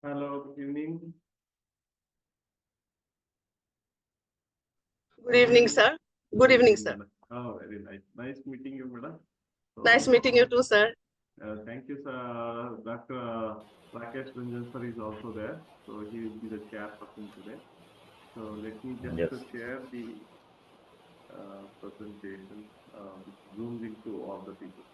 Hello, good evening. Good evening, sir. Good evening, sir. Oh, very nice. Nice meeting you, madam. Nice meeting you too, sir. Thank you, sir. Dr. Rakesh Ranjan sir is also there. So he will be the chairperson today. So let me just share the presentation, which zooms into all the people.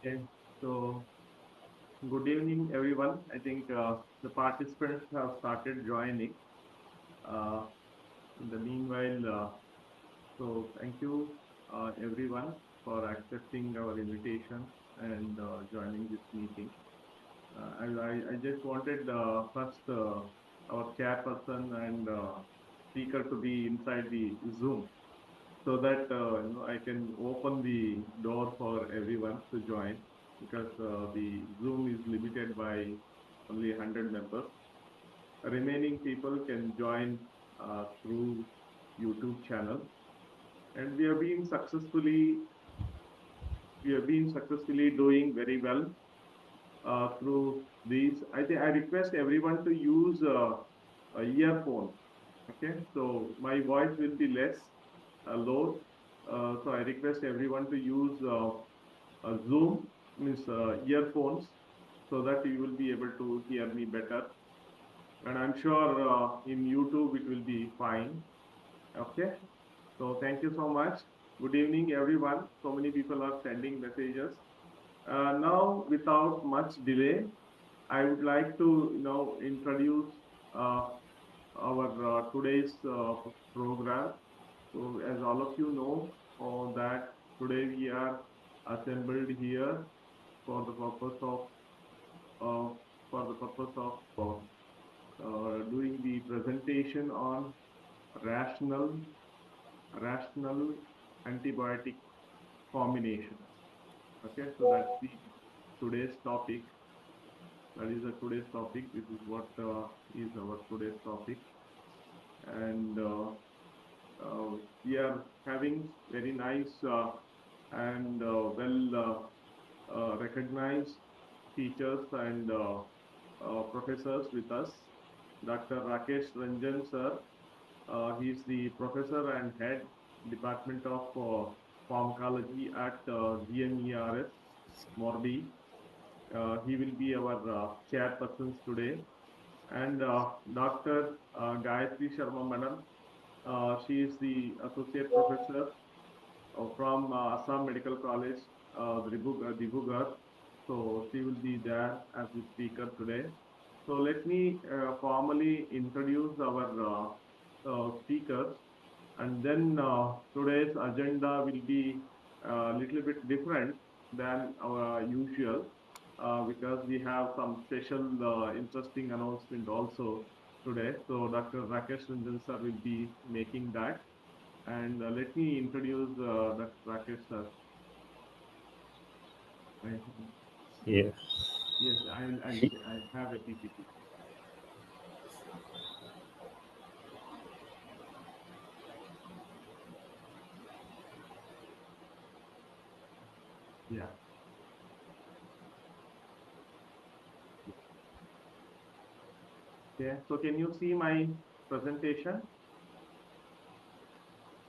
Okay, so good evening, everyone. I think the participants have started joining. Uh, in the meanwhile, so thank you, everyone, for accepting our invitation and joining this meeting. I just wanted first our chairperson and speaker to be inside the Zoom so that I can open the door for everyone to join because the Zoom is limited by only 100 members. Remaining people can join through YouTube channel, and we have been successfully doing very well through these. I think I request everyone to use a earphone. Okay, so my voice will be less low. So I request everyone to use a Zoom, means earphones, so that you will be able to hear me better. And I'm sure in YouTube it will be fine. Okay. So thank you so much. Good evening, everyone. So many people are sending messages. Now, without much delay, I would like to, introduce uh, our today's program. So, as all of you know, that today we are assembled here for the purpose of uh, doing the presentation on rational rational antibiotic combination. Okay, so that's the today's topic. That is the today's topic. This is what is our today's topic, and we are having very nice and well recognized teachers and professors with us. Dr. Rakesh Ranjan sir, he is the professor and head Department of Pharmacology at GMERS Morbi. He will be our chairpersons today. and Dr. Gayatri Sharma Madam. She is the associate professor from Assam Medical College, Dibrugarh. So she will be there as the speaker today. So let me formally introduce our speakers, and then today's agenda will be a little bit different than our usual because we have some special interesting announcement also today. So Dr. Rakesh Ranjan sir will be making that. And let me introduce Dr. Rakesh sir. I, Yes. yes, She, I have a PPT. Yeah. Okay. So can you see my presentation?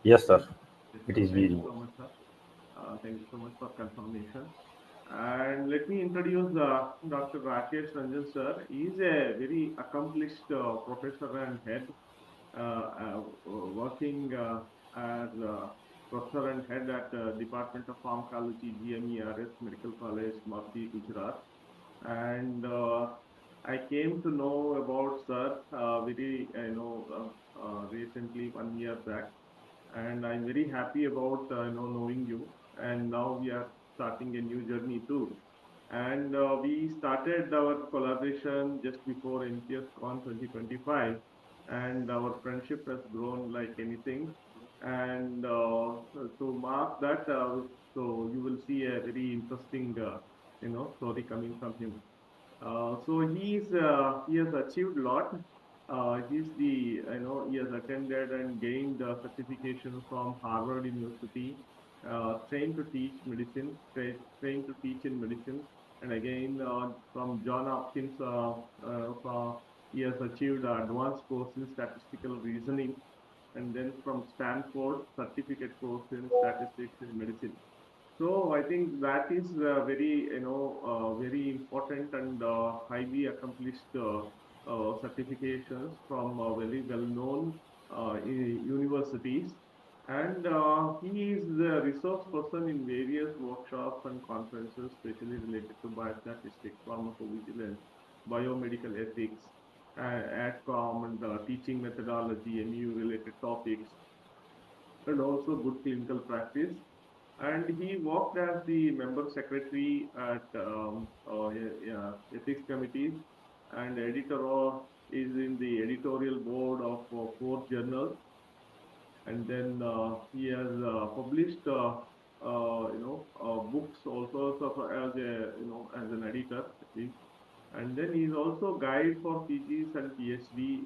yes, sir. Yes, It sir. is Thank you visible. so much, sir. Thank you so much for confirmation. And let me introduce Dr. Rakesh Ranjan sir. He is a very accomplished professor and head working as professor and head at Department of Pharmacology, GMERS Medical College, Morbi, Gujarat. And I came to know about sir very, recently 1 year back, and I'm very happy about knowing you. And now we are starting a new journey too. And we started our collaboration just before NPS Con 2025, and our friendship has grown like anything. And to mark that, so you will see a very interesting, story coming from him. He has achieved a lot. He has attended and gained certification from Harvard University, trained to teach medicine, trained to teach in medicine, and again from John Hopkins, he has achieved advanced course in statistical reasoning, and then from Stanford, certificate course in statistics in medicine. So I think that is very important and highly accomplished certifications from very well-known universities. And he is the resource person in various workshops and conferences, especially related to biostatistics, pharmacovigilance, biomedical ethics, AdCom, and teaching methodology, MU-related topics, and also good clinical practice. And he worked as the member secretary at ethics committees, and editor is in the editorial board of four journals. And then he has published books also, so as a as an editor at least. And then he's also guide for PGs and PhD,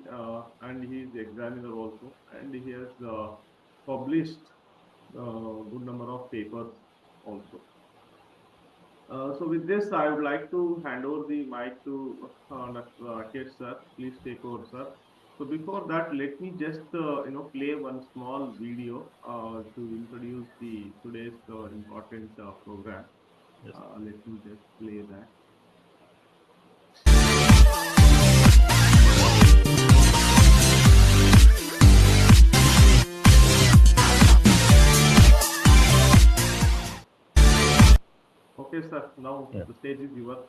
and he is examiner also, and he has published good number of papers also. So with this, I would like to hand over the mic to Dr. Rakesh sir. Please take over, sir. So before that, let me just play one small video to introduce the today's important program. Yes. Let me just play that. Okay, sir. Now Yeah. the stage is yours.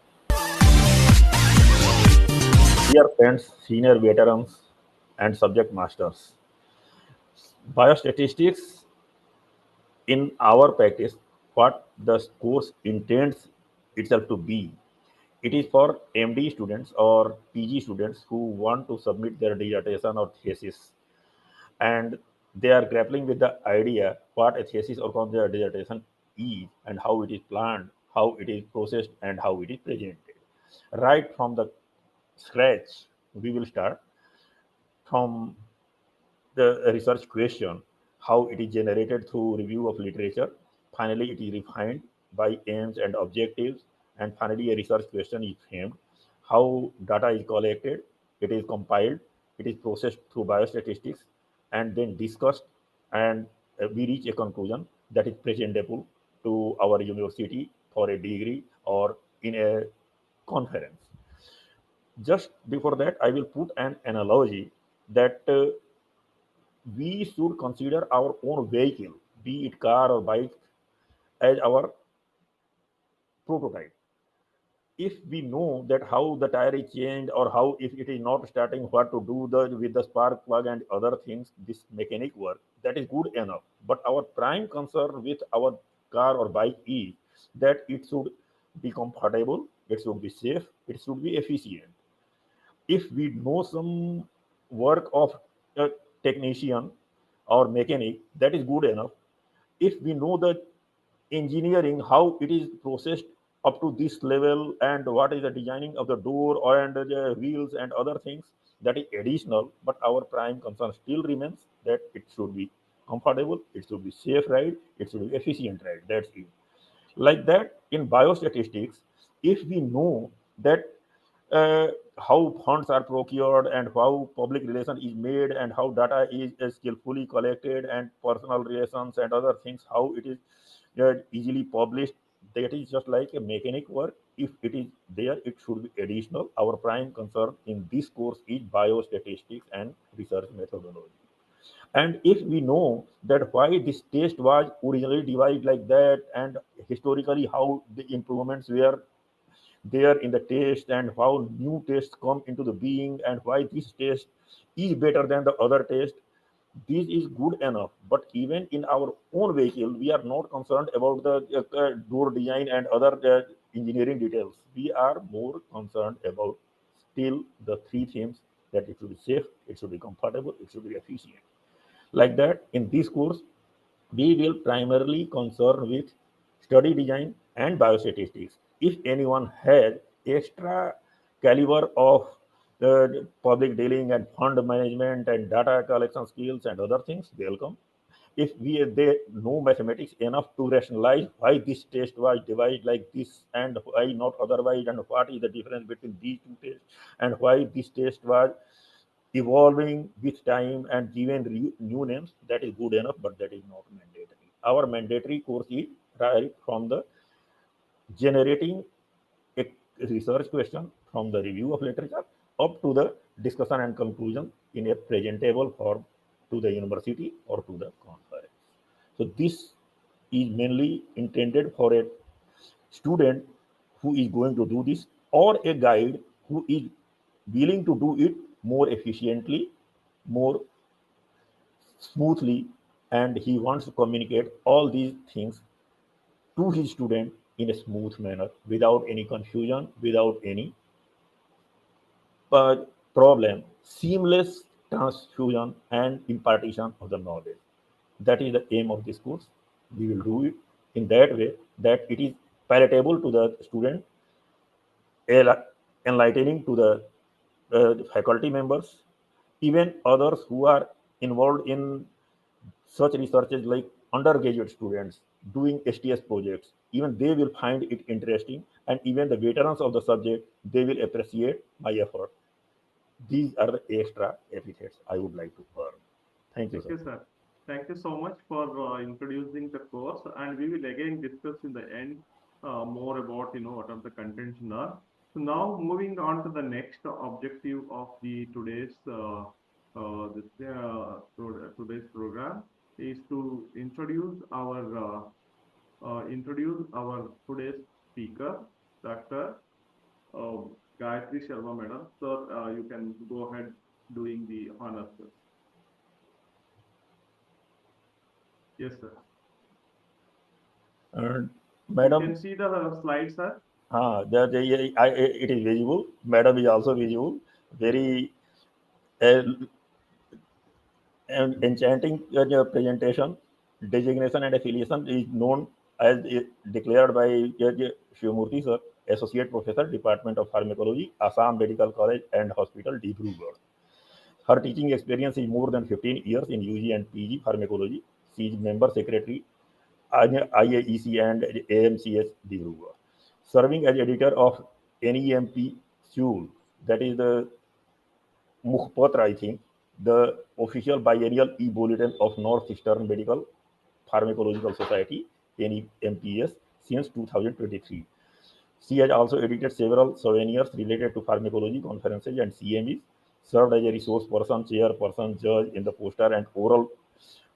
Dear friends, senior veterans, and subject masters, biostatistics in our practice, what the course intends itself to be. It is for MD students or PG students who want to submit their dissertation or thesis, and they are grappling with the idea what a thesis or concept dissertation is and how it is planned, how it is processed, and how it is presented. Right from the scratch, we will start from the research question, how it is generated through review of literature. Finally, it is refined by aims and objectives. And finally, a research question is framed. How data is collected, it is compiled, it is processed through biostatistics, and then discussed, and we reach a conclusion that is presentable to our university for a degree or in a conference. Just before that, I will put an analogy that we should consider our own vehicle, be it car or bike, as our prototype. If we know that how the tire is changed or how if it is not starting, what to do with the spark plug and other things, this mechanic work, that is good enough. But our prime concern with our car or bike is that it should be comfortable, it should be safe, it should be efficient. If we know some work of a technician or mechanic, that is good enough. If we know the engineering, how it is processed up to this level, and what is the designing of the door and the wheels and other things, that is additional. But our prime concern still remains that it should be comfortable, it should be safe ride, it should be efficient ride. That's it. Like that, in biostatistics, if we know that uh, how funds are procured and how public relation is made and how data is skillfully collected and personal relations and other things, how it is easily published, that is just like a mechanic work. If it is there, it should be additional. Our prime concern in this course is biostatistics and research methodology. And if we know that why this test was originally devised like that, and historically how the improvements were there in the test, and how new tests come into the being, and why this test is better than the other test, this is good enough. But even in our own vehicle, we are not concerned about the door design and other engineering details. We are more concerned about still the three themes, that it should be safe, it should be comfortable, it should be efficient. Like that, in this course, we will primarily concern with study design and biostatistics. If anyone has extra caliber of public dealing and fund management and data collection skills and other things, welcome. If they know mathematics enough to rationalize why this test was divided like this and why not otherwise, and what is the difference between these two tests, and why this test was evolving with time and given new names, that is good enough. But that is not mandatory. Our mandatory course is right from the generating a research question from the review of literature up to the discussion and conclusion in a presentable form to the university or to the conference. So this is mainly intended for a student who is going to do this, or a guide who is willing to do it more efficiently, more smoothly, and he wants to communicate all these things to his student in a smooth manner, without any confusion, without any uh, problem, seamless transfusion and impartition of the knowledge. That is the aim of this course. We will do it in that way that it is palatable to the student, enlightening to the faculty members, even others who are involved in such researches like undergraduate students doing STS projects. Even they will find it interesting, and even the veterans of the subject, they will appreciate my effort. These are the extra epithets I would like to earn. Thank you, sir. Okay, sir. Thank you so much for introducing the course, and we will again discuss in the end more about what are the contents are. So now moving on to the next objective of the today's program is to introduce our today's speaker, Dr. Uh, Gayatri Sharma, madam. Sir, you can go ahead doing the honors, sir. Yes, sir. And You Madam, can see the slides, sir. it is visible. Madam is also visible. Very uh, enchanting presentation. Designation and affiliation is known as declared by Shivamurthy sir, Associate Professor, Department of Pharmacology, Assam Medical College and Hospital, Dibrugarh. Her teaching experience is more than 15 years in UG and PG pharmacology. She is member secretary IAEC and AMCS Dibrugarh, serving as editor of NEMP Seoul, that is the Mukhpatra, I think, the official biennial e-bulletin of Northeastern Medical Pharmacological Society, NEMPS, since 2023. She has also edited several souvenirs related to pharmacology conferences and CMEs, served as a resource person, chairperson, judge in the poster and oral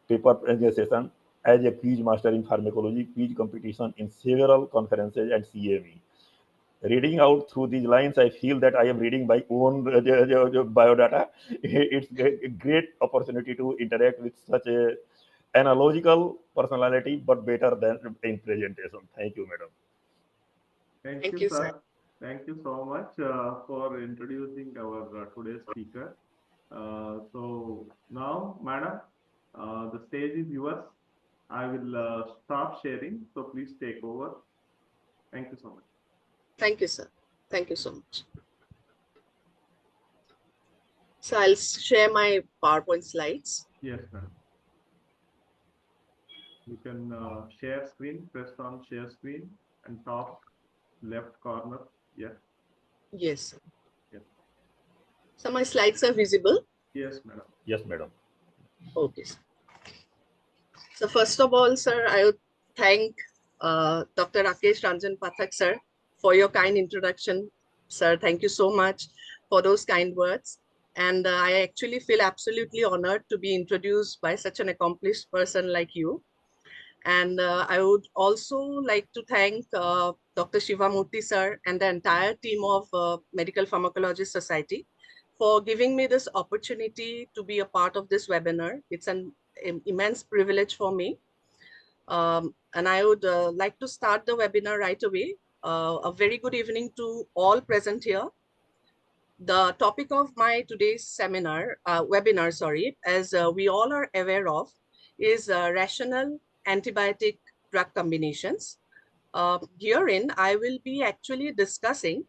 paper presentation, as a quiz master in pharmacology, quiz competition in several conferences and CME. Reading out through these lines, I feel that I am reading my own biodata. It's a great opportunity to interact with such a analogical personality, but better than in presentation. Thank you, madam. Thank Thank you, you, sir. sir. Thank you so much for introducing our today's speaker. So now, madam, the stage is yours. I will stop sharing, so please take over. Thank you so much. Thank you, sir. Thank you so much. So I'll share my PowerPoint slides. Yes, ma'am. You can share screen, press on share screen and top left corner. Yeah. Yes, sir. Yes. So my slides are visible. Yes, madam. Yes, madam. Okay, sir. So first of all, sir, I would thank Dr. Rakesh Ranjan Pathak, sir, for your kind introduction. Sir, thank you so much for those kind words. And I actually feel absolutely honored to be introduced by such an accomplished person like you. And I would also like to thank Dr. Shivamurthy, sir, and the entire team of Medical Pharmacology Society for giving me this opportunity to be a part of this webinar. It's an immense privilege for me. And I would like to start the webinar right away. A very good evening to all present here. The topic of my today's webinar, as we all are aware of, is rational antibiotic drug combinations. Herein, I will be actually discussing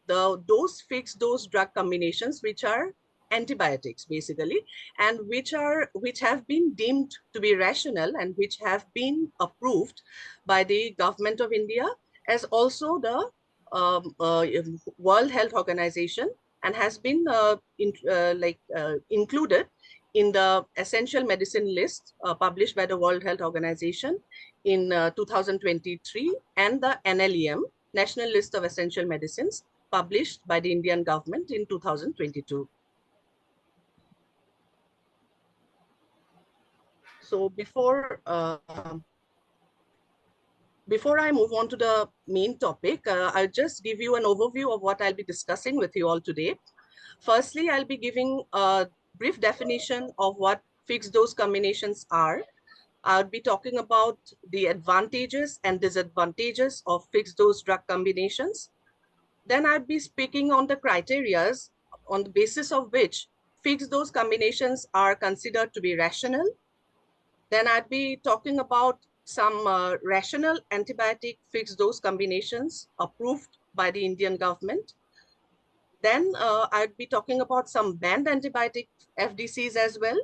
those fixed dose drug combinations which are antibiotics basically, and which have been deemed to be rational and which have been approved by the government of India, as also the World Health Organization, and has been included in the essential medicine list published by the World Health Organization in 2023, and the NLEM, National List of Essential Medicines, published by the Indian government in 2022. So before I move on to the main topic, I'll just give you an overview of what I'll be discussing with you all today. Firstly, I'll be giving a brief definition of what fixed dose combinations are. I'll be talking about the advantages and disadvantages of fixed dose drug combinations. Then I'd be speaking on the criteria on the basis of which fixed dose combinations are considered to be rational. Then I'd be talking about some rational antibiotic fixed dose combinations approved by the Indian government. Then I'd be talking about some banned antibiotic FDCs as well.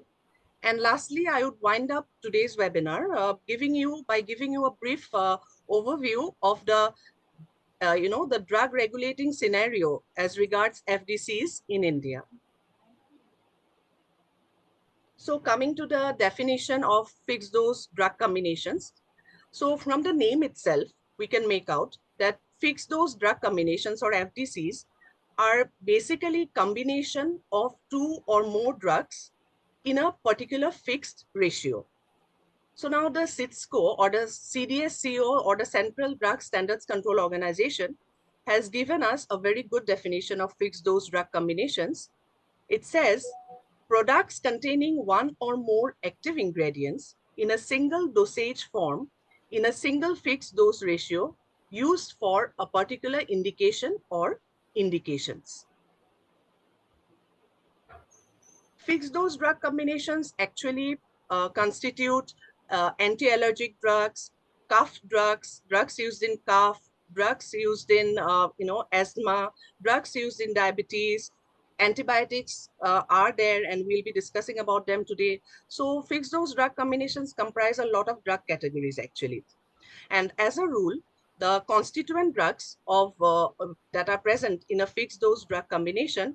And lastly, I would wind up today's webinar by giving you a brief overview of the the drug regulating scenario as regards FDCs in India. So coming to the definition of fixed dose drug combinations. So from the name itself, we can make out that fixed dose drug combinations, or FDCs, are basically combination of two or more drugs in a particular fixed ratio. So now the CITSCO, or the CDSCO, or the Central Drug Standards Control Organization, has given us a very good definition of fixed dose drug combinations. It says, products containing one or more active ingredients in a single dosage form in a single fixed dose ratio used for a particular indication or indications. Fixed dose drug combinations actually constitute anti-allergic drugs, cough drugs, drugs used in cough, drugs used in asthma, drugs used in diabetes. Antibiotics are there, and we'll be discussing about them today. So fixed dose drug combinations comprise a lot of drug categories actually. And as a rule, the constituent drugs that are present in a fixed dose drug combination,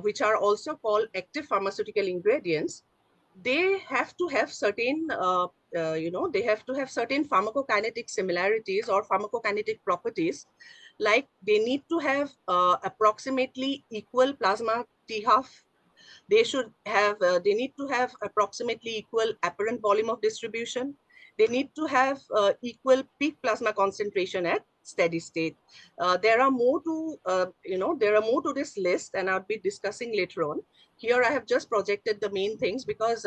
which are also called active pharmaceutical ingredients, they have to have certain they have to have certain pharmacokinetic similarities or pharmacokinetic properties, like they need to have approximately equal plasma T-half. They need to have approximately equal apparent volume of distribution. They need to have equal peak plasma concentration at steady state. There are more to, there are more to this list, and I'll be discussing later on. Here I have just projected the main things because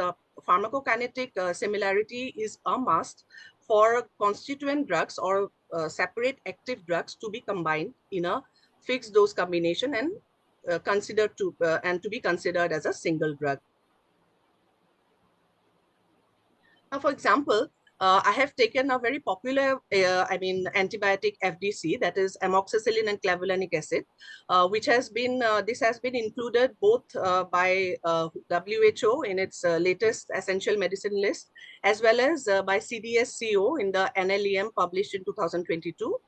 pharmacokinetic similarity is a must for constituent drugs or separate active drugs to be combined in a fixed dose combination and to be considered as a single drug. Now, for example, I have taken a very popular, antibiotic FDC, that is amoxicillin and clavulanic acid, which has been, this has been included both by WHO in its latest essential medicine list, as well as by CDSCO in the NLEM published in 2022.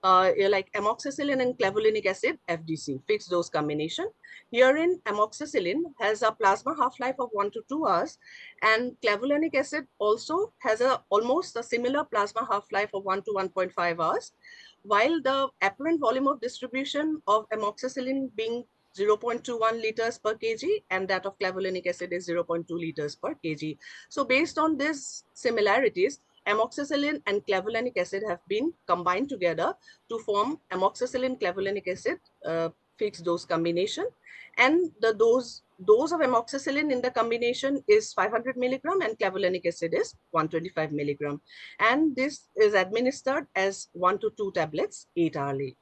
Like amoxicillin and clavulanic acid, FDC, fixed dose combination. Herein, amoxicillin has a plasma half-life of 1 to 2 hours, and clavulanic acid also has almost a similar plasma half-life of 1 to 1.5 hours, while the apparent volume of distribution of amoxicillin being 0.21 liters per kg and that of clavulanic acid is 0.2 liters per kg. So based on these similarities, amoxicillin and clavulanic acid have been combined together to form amoxicillin clavulanic acid fixed dose combination, and the dose of amoxicillin in the combination is 500 milligram and clavulanic acid is 125 milligram, and this is administered as 1 to 2 tablets 8 hourly.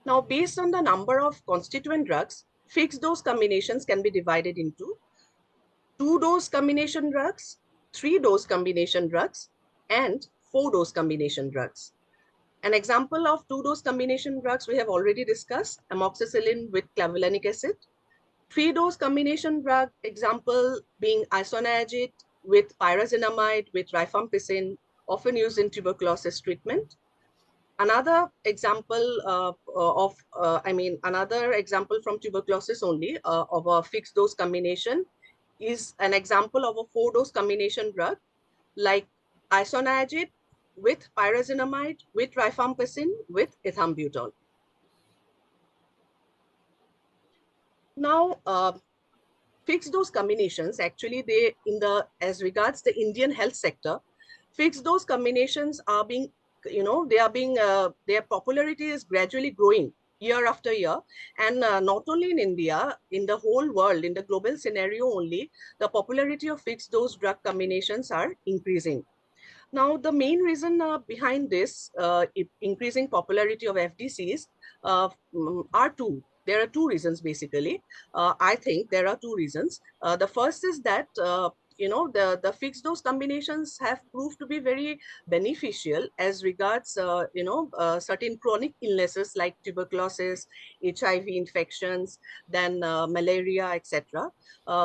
Now, based on the number of constituent drugs, fixed dose combinations can be divided into 2-dose combination drugs, 3-dose combination drugs, and 4-dose combination drugs. An example of 2-dose combination drugs we have already discussed, amoxicillin with clavulanic acid. 3-dose combination drug example being isoniazid with pyrazinamide with rifampicin, often used in tuberculosis treatment. Another example another example from tuberculosis only of a fixed dose combination is an example of a 4-dose combination drug like isoniazid with pyrazinamide with rifampicin with ethambutol. Now, fixed dose combinations, actually as regards the Indian health sector, fixed dose combinations are being, their popularity is gradually growing year after year. And not only in India, in the whole world, in the global scenario only, the popularity of fixed dose drug combinations are increasing. Now, the main reason behind this increasing popularity of FDCs are two. There are two reasons, basically. I think there are two reasons. The first is that, the fixed dose combinations have proved to be very beneficial as regards, certain chronic illnesses like tuberculosis, HIV infections, then malaria, etc.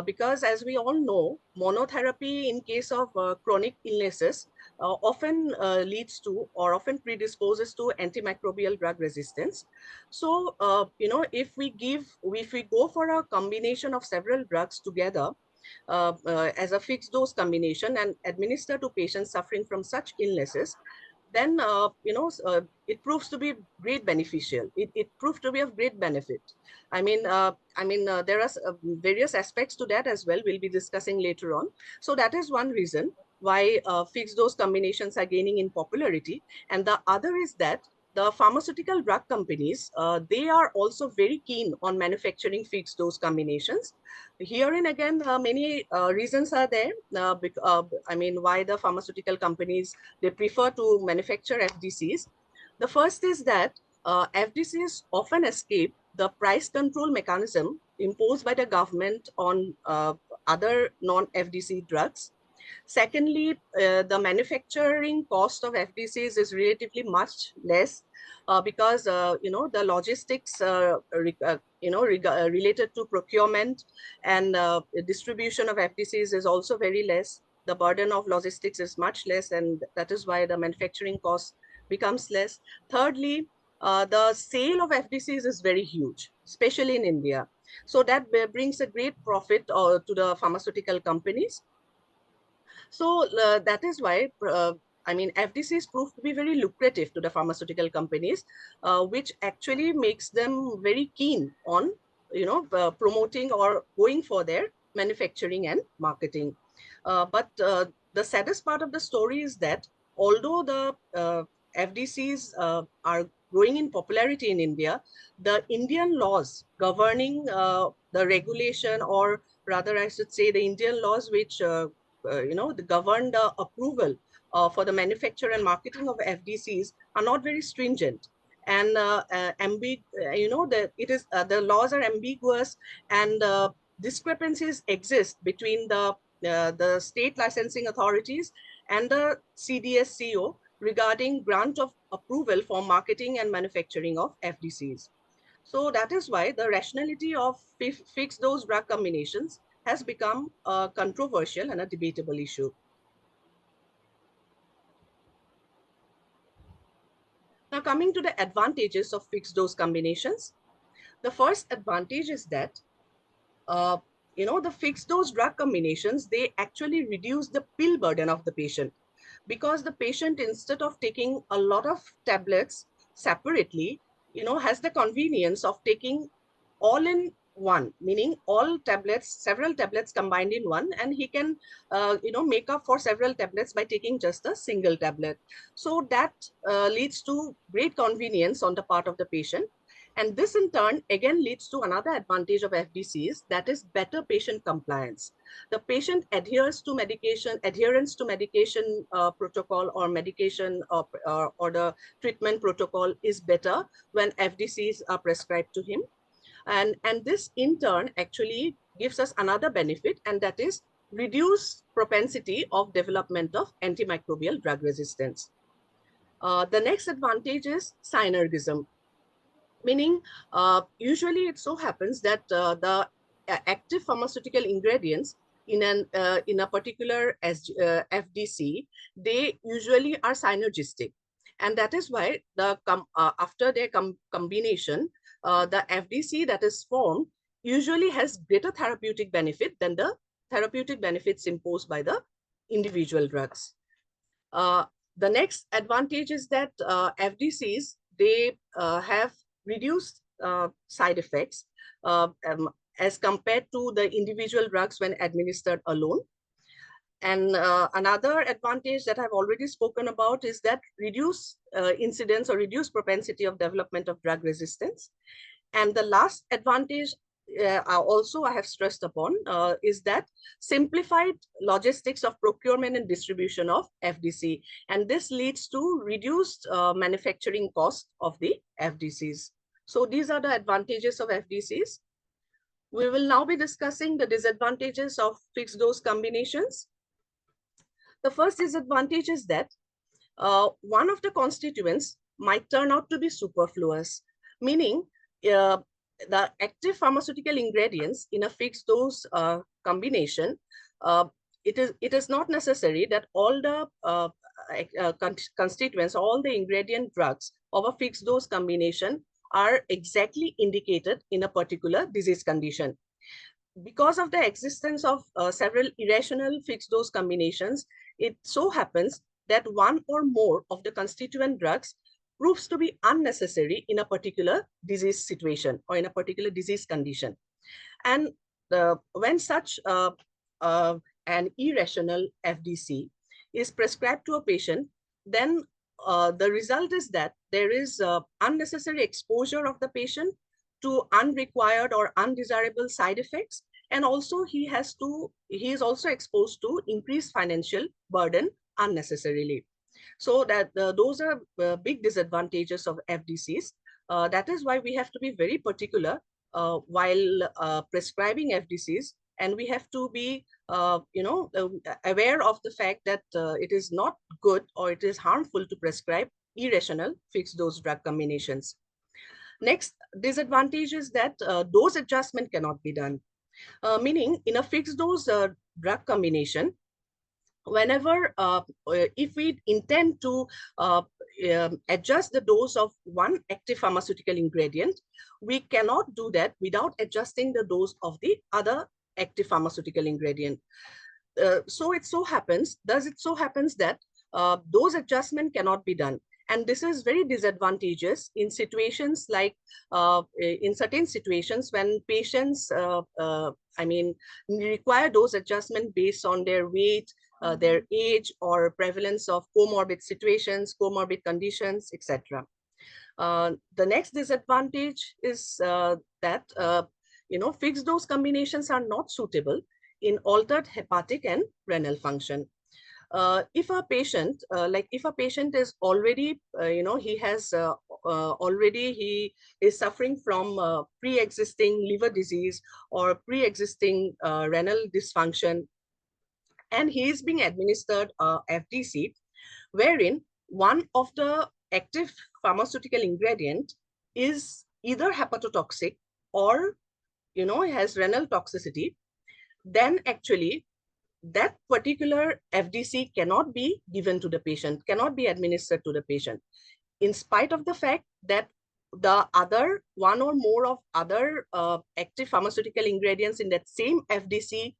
Because as we all know, monotherapy in case of chronic illnesses often leads to or often predisposes to antimicrobial drug resistance. So, if we go for a combination of several drugs together as a fixed dose combination and administer to patients suffering from such illnesses, then it proves to be great beneficial. It proved to be of great benefit. There are various aspects to that as well. We'll be discussing later on. So that is one reason why fixed dose combinations are gaining in popularity. And the other is that the pharmaceutical drug companies, they are also very keen on manufacturing fixed dose combinations. Herein again, many reasons are there. Why the pharmaceutical companies, they prefer to manufacture FDCs. The first is that FDCs often escape the price control mechanism imposed by the government on other non-FDC drugs. Secondly, the manufacturing cost of FDCs is relatively much less because the logistics related to procurement and distribution of FDCs is also very less. The burden of logistics is much less, and that is why the manufacturing cost becomes less. Thirdly, the sale of FDCs is very huge, especially in India. So that brings a great profit to the pharmaceutical companies. So that is why, I mean, FDCs proved to be very lucrative to the pharmaceutical companies, which actually makes them very keen on, promoting or going for their manufacturing and marketing. But the saddest part of the story is that although the FDCs are growing in popularity in India, the Indian laws governing the regulation, or rather I should say the Indian laws which govern the approval for the manufacture and marketing of FDCs are not very stringent. And the laws are ambiguous, and discrepancies exist between the state licensing authorities and the CDSCO regarding grant of approval for marketing and manufacturing of FDCs. So that is why the rationality of fixed dose drug combinations has become a controversial and a debatable issue. Now, coming to the advantages of fixed dose combinations, the first advantage is that the fixed dose drug combinations, they actually reduce the pill burden of the patient, because the patient, instead of taking a lot of tablets separately, has the convenience of taking all in one, meaning all tablets, several tablets combined in one, and he can make up for several tablets by taking just a single tablet. So that leads to great convenience on the part of the patient. And this in turn again leads to another advantage of FDCs, that is better patient compliance. The patient adherence to medication protocol, or medication or the treatment protocol is better when FDCs are prescribed to him. And this in turn actually gives us another benefit, and that is reduced propensity of development of antimicrobial drug resistance. The next advantage is synergism, meaning usually it so happens that the active pharmaceutical ingredients in a particular FDC, they usually are synergistic. And that is why after their combination, the FDC that is formed usually has greater therapeutic benefit than the therapeutic benefits imposed by the individual drugs. The next advantage is that FDCs, they have reduced side effects as compared to the individual drugs when administered alone. And another advantage that I've already spoken about is that reduced incidence or reduced propensity of development of drug resistance. And the last advantage also I have stressed upon is that simplified logistics of procurement and distribution of FDC. And this leads to reduced manufacturing cost of the FDCs. So these are the advantages of FDCs. We will now be discussing the disadvantages of fixed dose combinations. The first disadvantage is that one of the constituents might turn out to be superfluous, meaning the active pharmaceutical ingredients in a fixed dose combination, it is not necessary that all the constituents, all the ingredient drugs of a fixed dose combination are exactly indicated in a particular disease condition. Because of the existence of several irrational fixed dose combinations, it so happens that one or more of the constituent drugs proves to be unnecessary in a particular disease situation or in a particular disease condition. And when such an irrational FDC is prescribed to a patient, then the result is that there is unnecessary exposure of the patient to unrequired or undesirable side effects. And also he is also exposed to increased financial burden unnecessarily. So that those are big disadvantages of FDCs. That is why we have to be very particular while prescribing FDCs, and we have to be aware of the fact that it is not good or it is harmful to prescribe irrational fixed dose drug combinations. Next disadvantage is that dose adjustment cannot be done, meaning in a fixed dose drug combination, whenever if we intend to adjust the dose of one active pharmaceutical ingredient, we cannot do that without adjusting the dose of the other active pharmaceutical ingredient. So it so happens that those adjustments cannot be done. And this is very disadvantageous in situations like, in certain situations when patients, require dose adjustment based on their weight, their age, or prevalence of comorbid situations, comorbid conditions, etc. The next disadvantage is that fixed dose combinations are not suitable in altered hepatic and renal function. If a patient is already, he is suffering from pre-existing liver disease or pre-existing renal dysfunction, and he is being administered FDC, wherein one of the active pharmaceutical ingredient is either hepatotoxic or has renal toxicity, then actually that particular FDC cannot be given to the patient, cannot be administered to the patient, in spite of the fact that the other one or more of other active pharmaceutical ingredients in that same FDC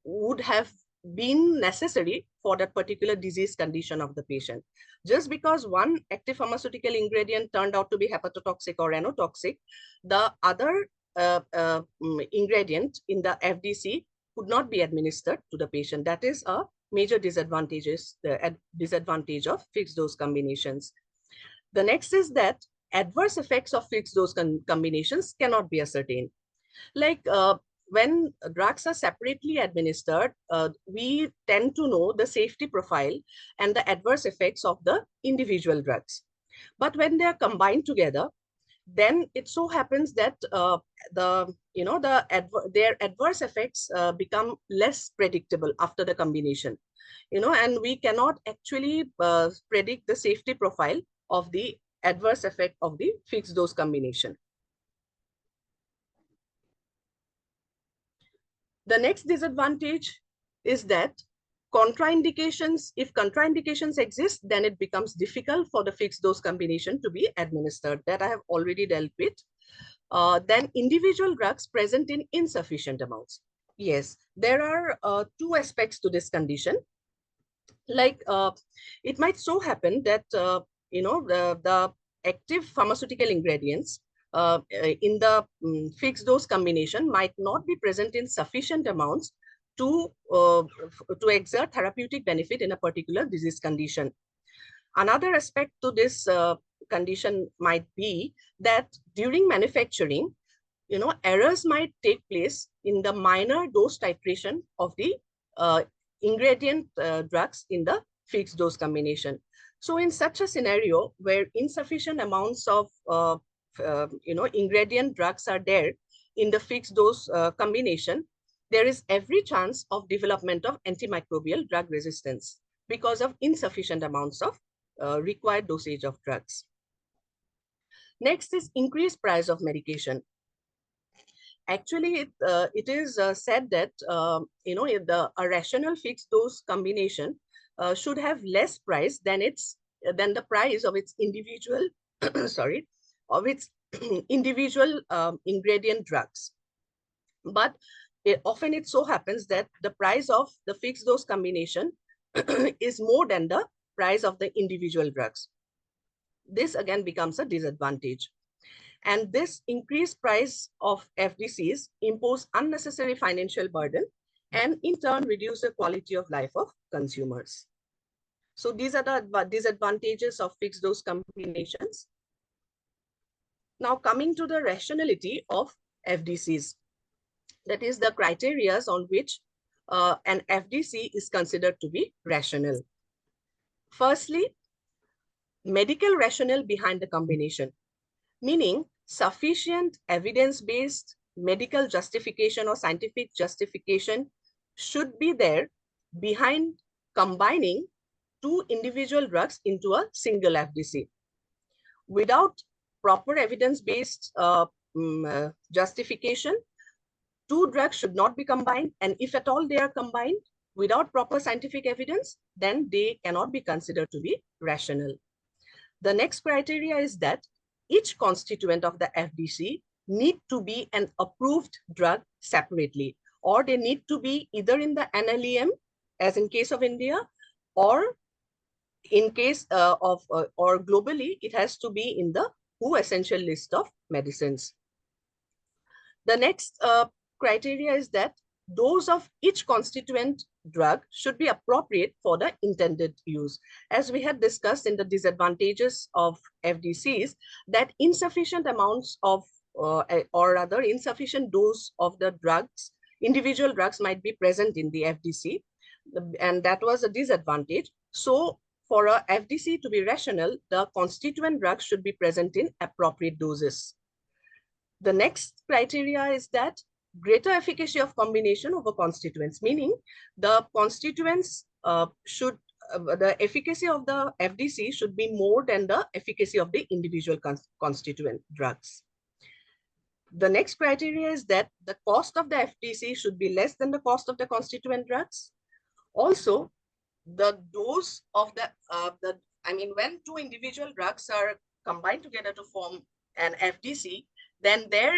would have been necessary for that particular disease condition of the patient. Just because one active pharmaceutical ingredient turned out to be hepatotoxic or renotoxic, the other ingredient in the FDC could not be administered to the patient. That is a major disadvantage of fixed dose combinations. The next is that adverse effects of fixed dose combinations cannot be ascertained. Like when drugs are separately administered, we tend to know the safety profile and the adverse effects of the individual drugs. But when they are combined together, then it so happens that their adverse effects become less predictable after the combination, and we cannot actually predict the safety profile of the adverse effect of the fixed dose combination. The next disadvantage is that if contraindications exist, then it becomes difficult for the fixed dose combination to be administered. That I have already dealt with. Then individual drugs present in insufficient amounts. Yes, there are two aspects to this condition. Like it might so happen that the active pharmaceutical ingredients in the fixed dose combination might not be present in sufficient amounts to exert therapeutic benefit in a particular disease condition. Another aspect to this condition might be that during manufacturing, errors might take place in the minor dose titration of the ingredient drugs in the fixed dose combination. So in such a scenario where insufficient amounts of ingredient drugs are there in the fixed dose combination, there is every chance of development of antimicrobial drug resistance because of insufficient amounts of required dosage of drugs. Next is increased price of medication. Actually, it is said that a rational fixed dose combination should have less price than the price of its individual individual ingredient drugs. But often it so happens that the price of the fixed dose combination is more than the price of the individual drugs. This again becomes a disadvantage. And this increased price of FDCs impose unnecessary financial burden and in turn reduce the quality of life of consumers. So these are the disadvantages of fixed dose combinations. Now coming to the rationality of FDCs, that is the criteria on which an FDC is considered to be rational. Firstly, medical rationale behind the combination, meaning sufficient evidence-based medical justification or scientific justification should be there behind combining two individual drugs into a single FDC. Without proper evidence-based justification, two drugs should not be combined, and if at all they are combined without proper scientific evidence, then they cannot be considered to be rational. The next criteria is that each constituent of the FDC need to be an approved drug separately, or they need to be either in the NLEM, as in case of India, or in case or globally, it has to be in the WHO essential list of medicines. The next criteria is that dose of each constituent drug should be appropriate for the intended use. As we had discussed in the disadvantages of FDCs, that insufficient amounts of, or rather insufficient dose of the drugs, individual drugs might be present in the FDC, and that was a disadvantage. So for a FDC to be rational, the constituent drugs should be present in appropriate doses. The next criteria is that greater efficacy of combination over constituents, meaning the constituents the efficacy of the FDC should be more than the efficacy of the individual constituent drugs. The next criteria is that the cost of the FDC should be less than the cost of the constituent drugs. Also, the dose of when two individual drugs are combined together to form an FDC, then their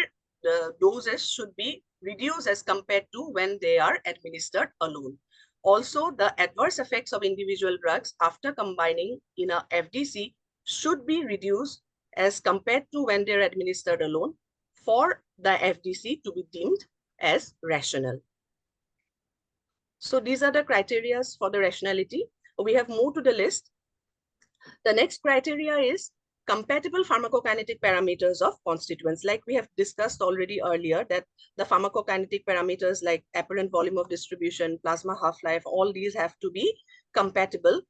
doses should be reduced as compared to when they are administered alone. Also, the adverse effects of individual drugs after combining in a FDC should be reduced as compared to when they're administered alone for the FDC to be deemed as rational. So these are the criteria for the rationality. We have moved to the list. The next criteria is compatible pharmacokinetic parameters of constituents. Like we have discussed already earlier, that the pharmacokinetic parameters like apparent volume of distribution, plasma half-life, all these have to be compatible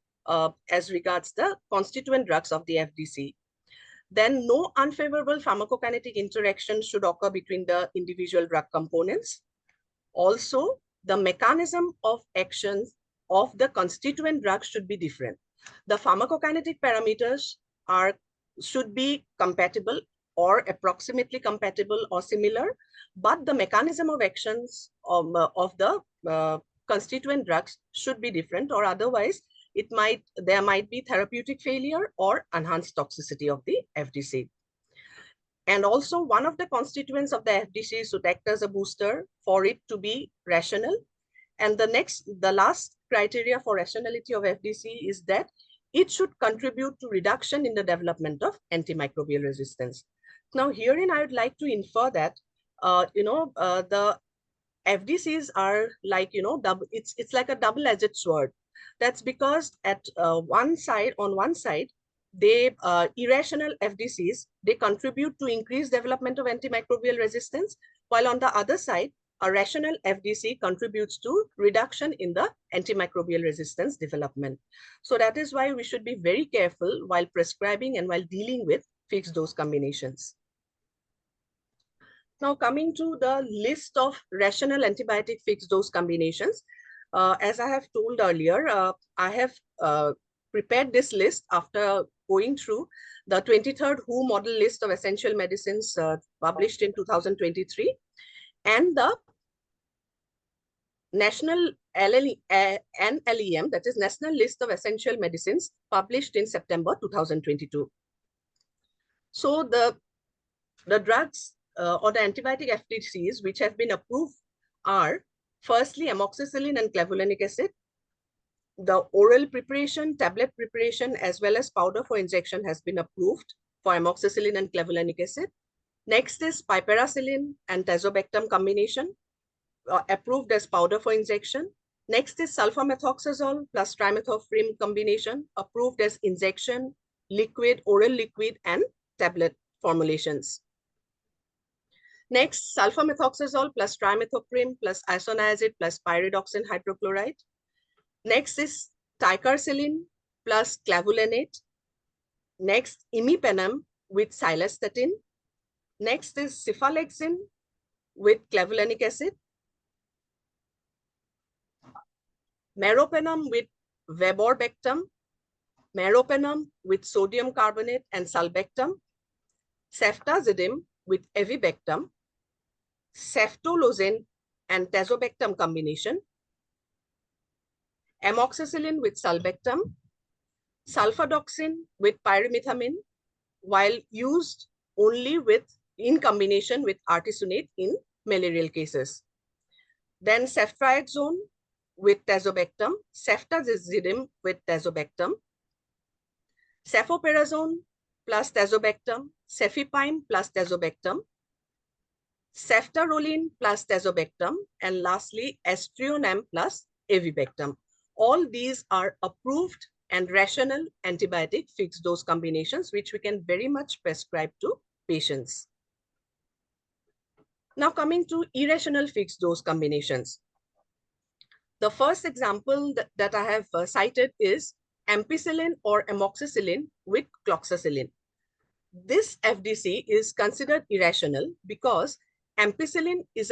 as regards the constituent drugs of the FDC. Then no unfavorable pharmacokinetic interaction should occur between the individual drug components. Also, the mechanism of action of the constituent drugs should be different. The pharmacokinetic parameters should be compatible or approximately compatible or similar, but the mechanism of actions of the constituent drugs should be different, or otherwise there might be therapeutic failure or enhanced toxicity of the FDC. And also one of the constituents of the FDC should act as a booster for it to be rational. And the last criteria for rationality of FDC is that it should contribute to reduction in the development of antimicrobial resistance. Now herein I would like to infer that, the FDCs are like, it's like a double-edged sword. That's because on one side, they irrational FDCs, they contribute to increased development of antimicrobial resistance, while on the other side, a rational FDC contributes to reduction in the antimicrobial resistance development. So that is why we should be very careful while prescribing and while dealing with fixed dose combinations. Now coming to the list of rational antibiotic fixed dose combinations, as I have told earlier, I have prepared this list after going through the 23rd WHO model list of essential medicines published in 2023 and the National NLEM, that is National List of Essential Medicines, published in September 2022. So the drugs or the antibiotic FDCs which have been approved are firstly amoxicillin and clavulanic acid. The oral preparation, tablet preparation, as well as powder for injection has been approved for amoxicillin and clavulanic acid. Next is piperacillin and tazobactam combination, approved as powder for injection. Next is sulfamethoxazole plus trimethoprim combination, approved as injection, liquid, oral liquid, and tablet formulations. Next, sulfamethoxazole plus trimethoprim plus isoniazid plus pyridoxine hydrochloride. Next is ticarcillin plus clavulanate. Next, imipenem with silastatin. Next is cephalexin with clavulanic acid. Meropenem with vaborbactam. Meropenem with sodium carbonate and sulbactam. Ceftazidime with avibactam. Ceftolozane and tazobactam combination. Amoxicillin with sulbactam. sulfadoxine with pyrimethamine, while used only in combination with artesunate in malarial cases. Then ceftriaxone with tazobactam, ceftazidime with tazobactam, cefoperazone plus tazobactam, cefepime plus tazobactam, ceftaroline plus tazobactam, and lastly, aztreonam plus avibactam. All these are approved and rational antibiotic fixed dose combinations, which we can very much prescribe to patients. Now coming to irrational fixed dose combinations. The first example that I have cited is ampicillin or amoxicillin with cloxacillin. This FDC is considered irrational because ampicillin is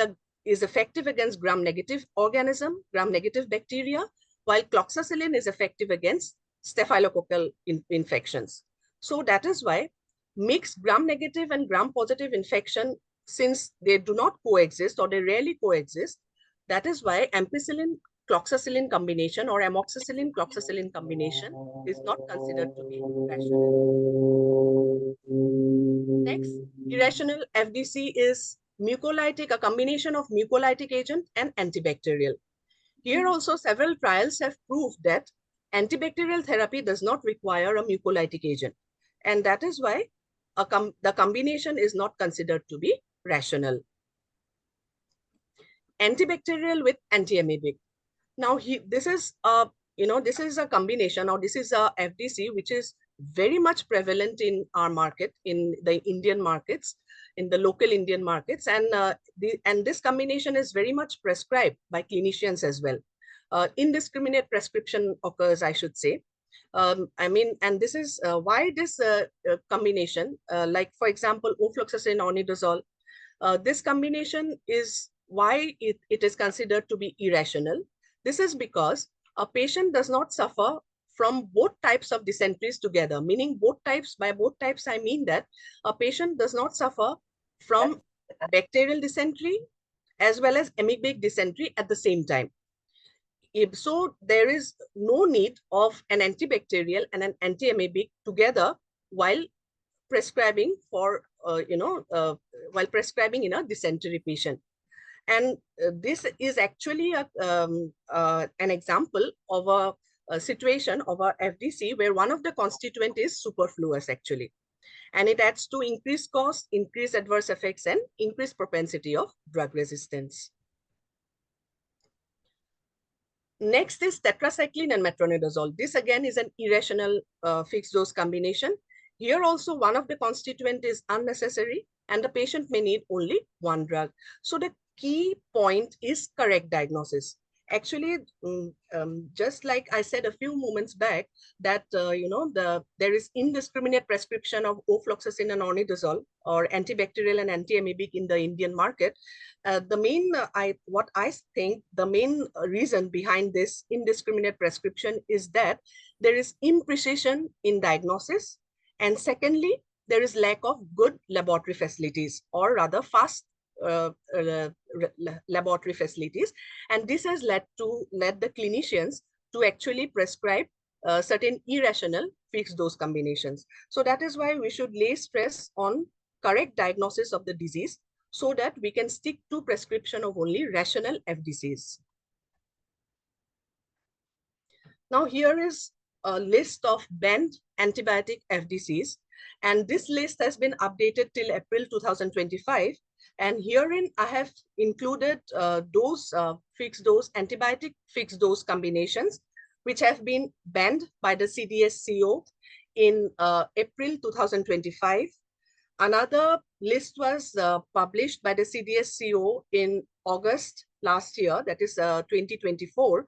effective against gram-negative organism, gram-negative bacteria, while cloxacillin is effective against staphylococcal infections. So that is why mixed gram-negative and gram-positive infection, since they do not coexist or they rarely coexist, that is why ampicillin-cloxacillin combination or amoxicillin-cloxacillin combination is not considered to be rational. Next, irrational FDC is mucolytic, a combination of mucolytic agent and antibacterial. Here also several trials have proved that antibacterial therapy does not require a mucolytic agent. And that is why the combination is not considered to be rational. Antibacterial with antiamoebic. Now this is a combination, or this is a FDC which is very much prevalent in our market, in the Indian markets, in the local Indian markets, and this combination is very much prescribed by clinicians as well. Indiscriminate prescription occurs, I should say. And this is why this combination, like for example, ofloxacin, onidazole, this combination is why it is considered to be irrational. This is because a patient does not suffer from both types of dysenteries together, meaning both types. By both types, I mean that a patient does not suffer from bacterial dysentery as well as amoebic dysentery at the same time. So there is no need of an antibacterial and an antiamoebic together while prescribing for, while prescribing in a dysentery patient. And this is actually an example of a situation of a FDC where one of the constituent is superfluous actually. And it adds to increased cost, increased adverse effects, and increased propensity of drug resistance. Next is tetracycline and metronidazole. This again is an irrational fixed dose combination. Here also one of the constituent is unnecessary and the patient may need only one drug. So the key point is correct diagnosis. Actually, just like I said a few moments back, that there is indiscriminate prescription of ofloxacin and onidazole or antibacterial and antiamoebic in the Indian market. What I think the main reason behind this indiscriminate prescription is that there is imprecision in diagnosis, and secondly, there is lack of good laboratory facilities, or rather fast laboratory facilities, and this has led the clinicians to actually prescribe certain irrational fixed dose combinations. So that is why we should lay stress on correct diagnosis of the disease so that we can stick to prescription of only rational FDCs. Now here is a list of banned antibiotic FDCs, and this list has been updated till April 2025. And herein I have included those fixed dose antibiotic fixed dose combinations which have been banned by the CDSCO in April 2025. Another list was published by the CDSCO in August last year, that is 2024,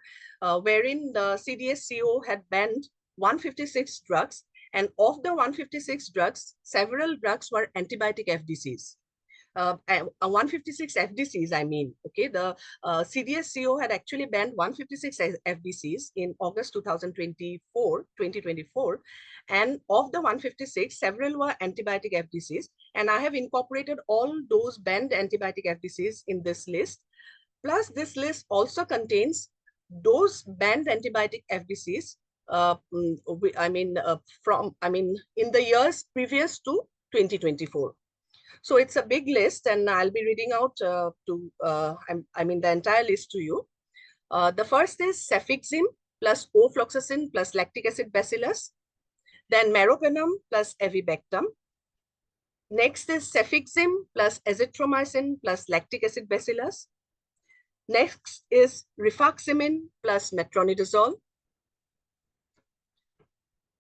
wherein the CDSCO had banned 156 drugs, and of the 156 drugs, several drugs were antibiotic FDCs. 156 FDCs, I mean, okay, the CDSCO had actually banned 156 FDCs in August 2024, and of the 156, several were antibiotic FDCs, and I have incorporated all those banned antibiotic FDCs in this list. Plus, this list also contains those banned antibiotic FDCs in the years previous to 2024. So it's a big list, and I'll be reading out the entire list to you. The first is cefixime plus ofloxacin plus lactic acid bacillus, then meropenem plus avibactam. Next is cefixime plus azithromycin plus lactic acid bacillus. Next is rifaximin plus metronidazole,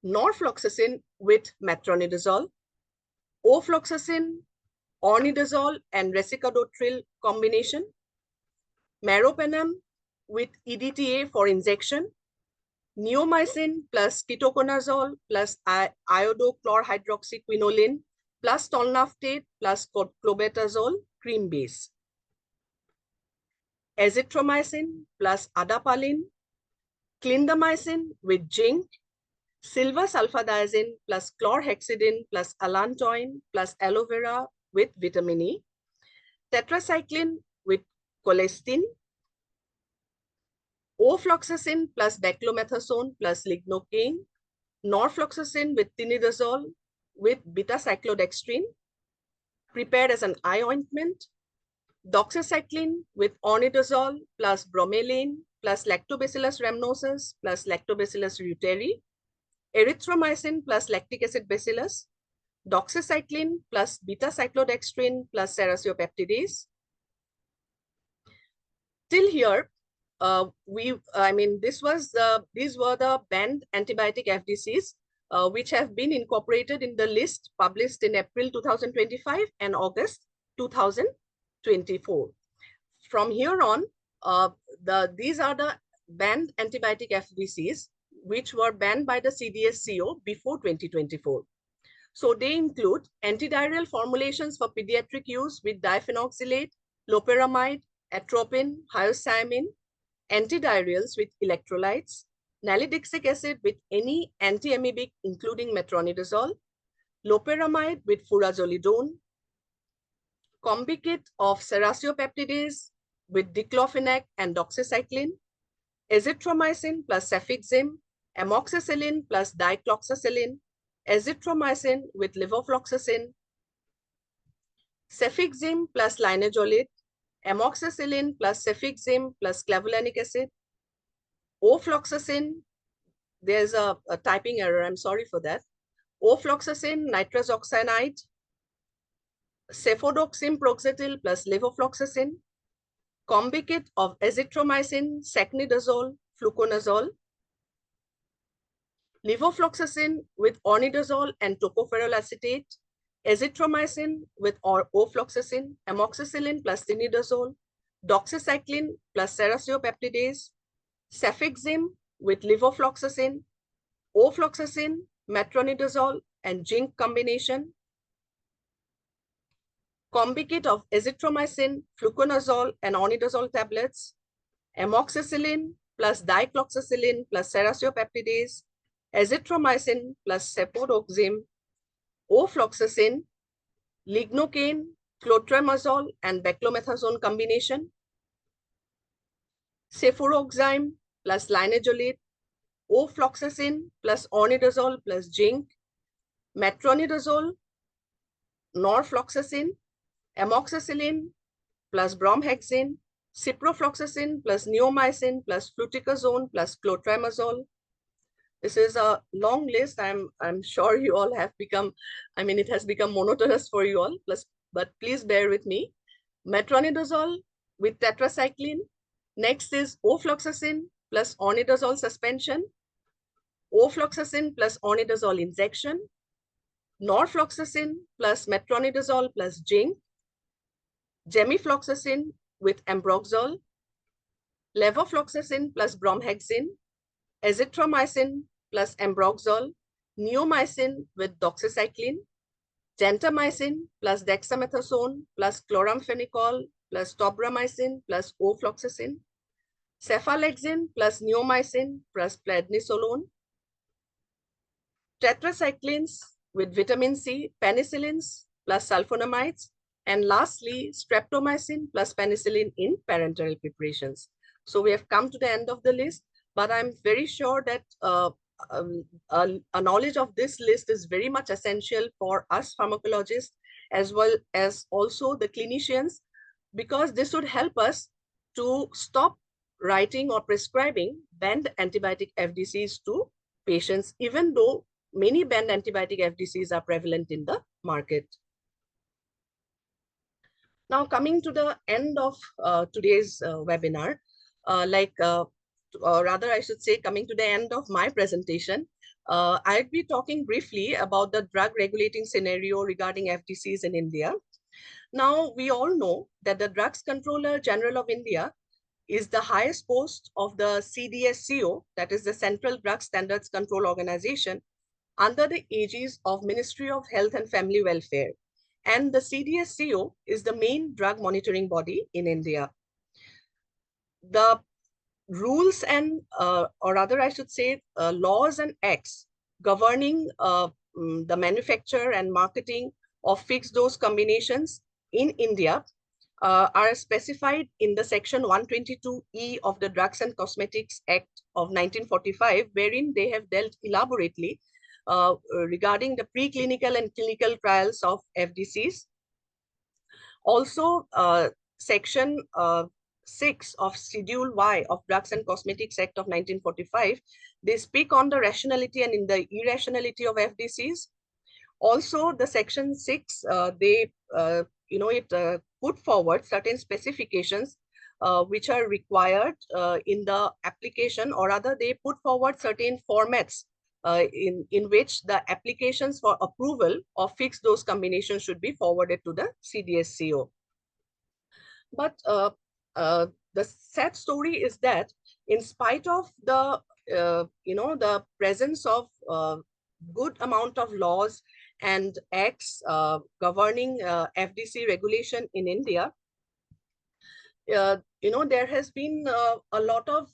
norfloxacin with metronidazole, ofloxacin, ornidazole, and resicadotril combination, meropenem with EDTA for injection, neomycin plus ketoconazole plus iodochlorhydroxyquinoline plus tolnaftate plus clobetasol cream base, azithromycin plus adapalene, clindamycin with zinc, silver sulfadiazine plus chlorhexidine plus allantoin plus aloe vera with vitamin E, tetracycline with colistin, ofloxacin plus beclomethasone plus lignocaine, norfloxacin with tinidazole with beta-cyclodextrin, prepared as an eye ointment, doxycycline with ornidazole plus bromelain plus lactobacillus rhamnosus plus lactobacillus reuteri, erythromycin plus lactic acid bacillus, doxycycline plus beta-cyclodextrin plus serratiopeptidase. Till here, these were the banned antibiotic FDCs, which have been incorporated in the list published in April 2025 and August 2024. From here on, these are the banned antibiotic FDCs, which were banned by the CDSCO before 2024. So they include antidiarrheal formulations for pediatric use with diphenoxylate, loperamide, atropine, hyoscyamin, antidiarrheals with electrolytes, nalidixic acid with any antiamoebic including metronidazole, loperamide with furazolidone, combicate of serratiopeptidase with diclofenac and doxycycline, azithromycin plus cefixime, amoxicillin plus dicloxacillin, azithromycin with levofloxacin, cefixime plus linezolid, amoxicillin plus cefixime plus clavulanic acid, ofloxacin, there's a typing error, I'm sorry for that, ofloxacin, nitrous oxide, cefodoxime proxetil plus levofloxacin, combicate of azithromycin, secnidazole, fluconazole, levofloxacin with ornidazole and tocopherol acetate, azithromycin with ofloxacin, amoxicillin plus tinidazole, doxycycline plus serratiopeptidase, cefixime with levofloxacin, ofloxacin, metronidazole, and zinc combination, combicate of azithromycin, fluconazole, and ornidazole tablets, amoxicillin plus dicloxacillin plus serratiopeptidase, azithromycin plus cefodoxime, ofloxacin, lignocaine, clotrimazole, and beclomethasone combination, cefuroxime plus linezolid, ofloxacin plus ornidazole plus zinc, metronidazole, norfloxacin, amoxicillin plus bromhexine, ciprofloxacin plus neomycin plus fluticasone plus clotrimazole. This is a long list. I'm sure you all have become, it has become monotonous for you all, but please bear with me. Metronidazole with tetracycline. Next is ofloxacin plus ornidazole suspension, ofloxacin plus ornidazole injection, norfloxacin plus metronidazole plus zinc, gemifloxacin with ambroxol, levofloxacin plus bromhexine, azithromycin plus ambroxol, neomycin with doxycycline, gentamicin plus dexamethasone plus chloramphenicol plus tobramycin plus ofloxacin, cefalexin plus neomycin plus prednisolone, tetracyclines with vitamin C, penicillins plus sulfonamides, and lastly, streptomycin plus penicillin in parenteral preparations. So we have come to the end of the list, but I'm very sure that a knowledge of this list is very much essential for us pharmacologists, as well as also the clinicians, because this would help us to stop writing or prescribing banned antibiotic FDCs to patients, even though many banned antibiotic FDCs are prevalent in the market. Now, coming to the end of today's webinar, rather I should say, coming to the end of my presentation, I'll be talking briefly about the drug regulating scenario regarding FDCs in India. Now, we all know that the Drugs Controller General of India is the highest post of the CDSCO, that is the Central Drug Standards Control Organization, under the aegis of Ministry of Health and Family Welfare. And the CDSCO is the main drug monitoring body in India. The rules and, or rather I should say, laws and acts governing the manufacture and marketing of fixed dose combinations in India are specified in the section 122E of the Drugs and Cosmetics Act of 1945, wherein they have dealt elaborately regarding the preclinical and clinical trials of FDCs. Also, section 6 of Schedule Y of Drugs and Cosmetics Act of 1945, they speak on the rationality and in the irrationality of FDCs. Also, the section 6, they put forward certain specifications which are required in the application, or rather they put forward certain formats in which the applications for approval of fixed dose combinations should be forwarded to the CDSCO. But the sad story is that in spite of the the presence of good amount of laws and acts governing FDC regulation in India, there has been a lot of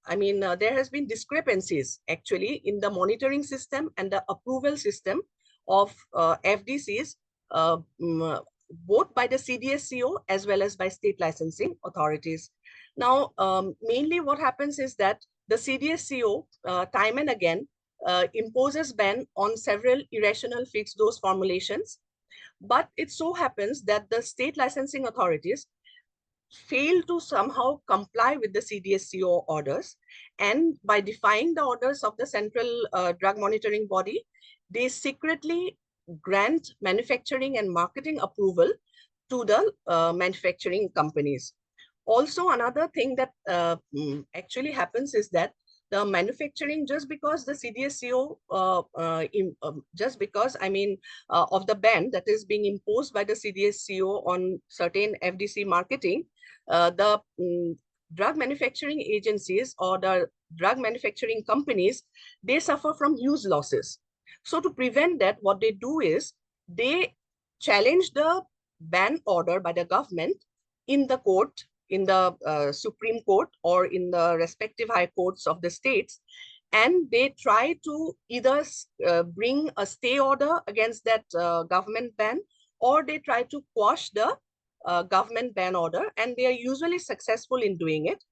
there has been discrepancies actually in the monitoring system and the approval system of FDCs, both by the CDSCO as well as by state licensing authorities. Now, mainly what happens is that the CDSCO time and again imposes ban on several irrational fixed dose formulations, but it so happens that the state licensing authorities fail to somehow comply with the CDSCO orders, and by defying the orders of the central drug monitoring body, they secretly grant manufacturing and marketing approval to the manufacturing companies. Also, another thing that actually happens is that the manufacturing, just because the CDSCO, just because of the ban that is being imposed by the CDSCO on certain FDC marketing, the drug manufacturing agencies or the drug manufacturing companies, they suffer from huge losses. So to prevent that, what they do is they challenge the ban order by the government in the court, in the Supreme Court or in the respective high courts of the states, and they try to either bring a stay order against that government ban, or they try to quash the government ban order, and they are usually successful in doing it.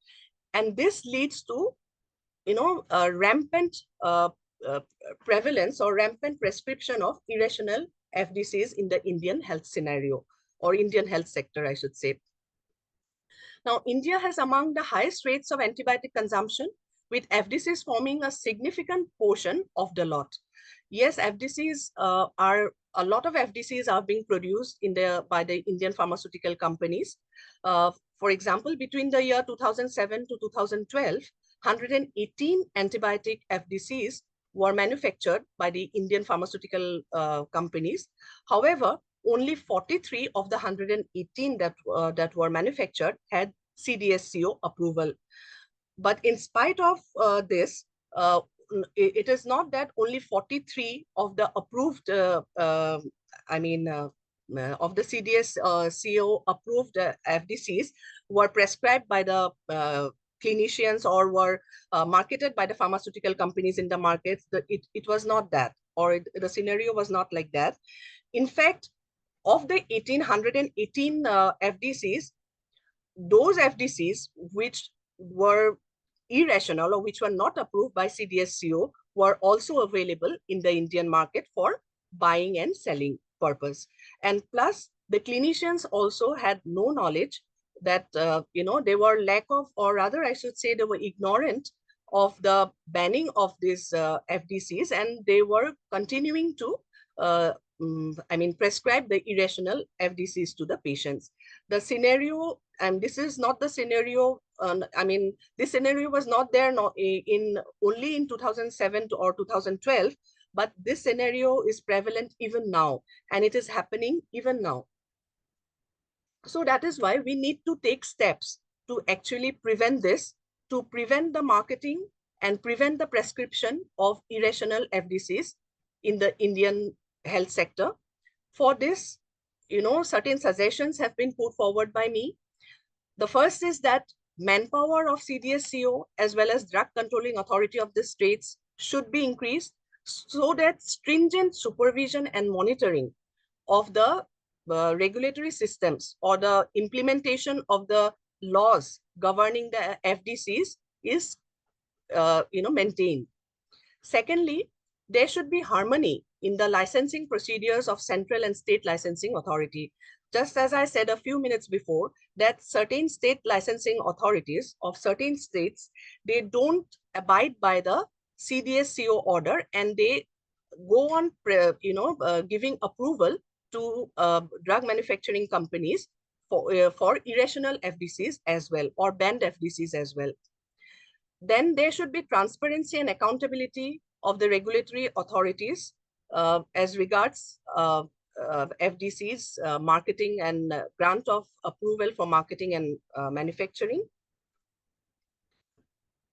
And this leads to rampant prevalence or rampant prescription of irrational FDCs in the Indian health scenario, or Indian health sector, I should say. Now, India has among the highest rates of antibiotic consumption, with FDCs forming a significant portion of the lot. Yes, FDCs a lot of FDCs are being produced by the Indian pharmaceutical companies. For example, between the year 2007 to 2012, 118 antibiotic FDCs were manufactured by the Indian pharmaceutical companies. However, only 43 of the 118 that were manufactured had CDSCO approval. But in spite of this, it is not that only 43 of the approved, of the CDSCO approved FDCs were prescribed by the clinicians or were marketed by the pharmaceutical companies in the markets. It was not that, or the scenario was not like that. In fact, of the 118 FDCs, those FDCs which were irrational or which were not approved by CDSCO were also available in the Indian market for buying and selling purpose. And plus, the clinicians also had no knowledge that, they were lack of, or rather I should say they were ignorant of the banning of these FDCs, and they were continuing to prescribe the irrational FDCs to the patients. The scenario, and this is not the scenario, this scenario was not there in only in 2007 or 2012, but this scenario is prevalent even now, and it is happening even now. So that is why we need to take steps to actually prevent this, to prevent the marketing and prevent the prescription of irrational FDCs in the Indian health sector. For this, certain suggestions have been put forward by me. The first is that manpower of CDSCO as well as Drug Controlling Authority of the states should be increased so that stringent supervision and monitoring of the regulatory systems or the implementation of the laws governing the FDCs is maintained. Secondly, there should be harmony in the licensing procedures of central and state licensing authority. Just as I said a few minutes before, that certain state licensing authorities of certain states, they don't abide by the CDSCO order, and they go on, giving approval to drug manufacturing companies for irrational FDCs as well, or banned FDCs as well. Then there should be transparency and accountability of the regulatory authorities as regards FDCs, marketing and grant of approval for marketing and manufacturing.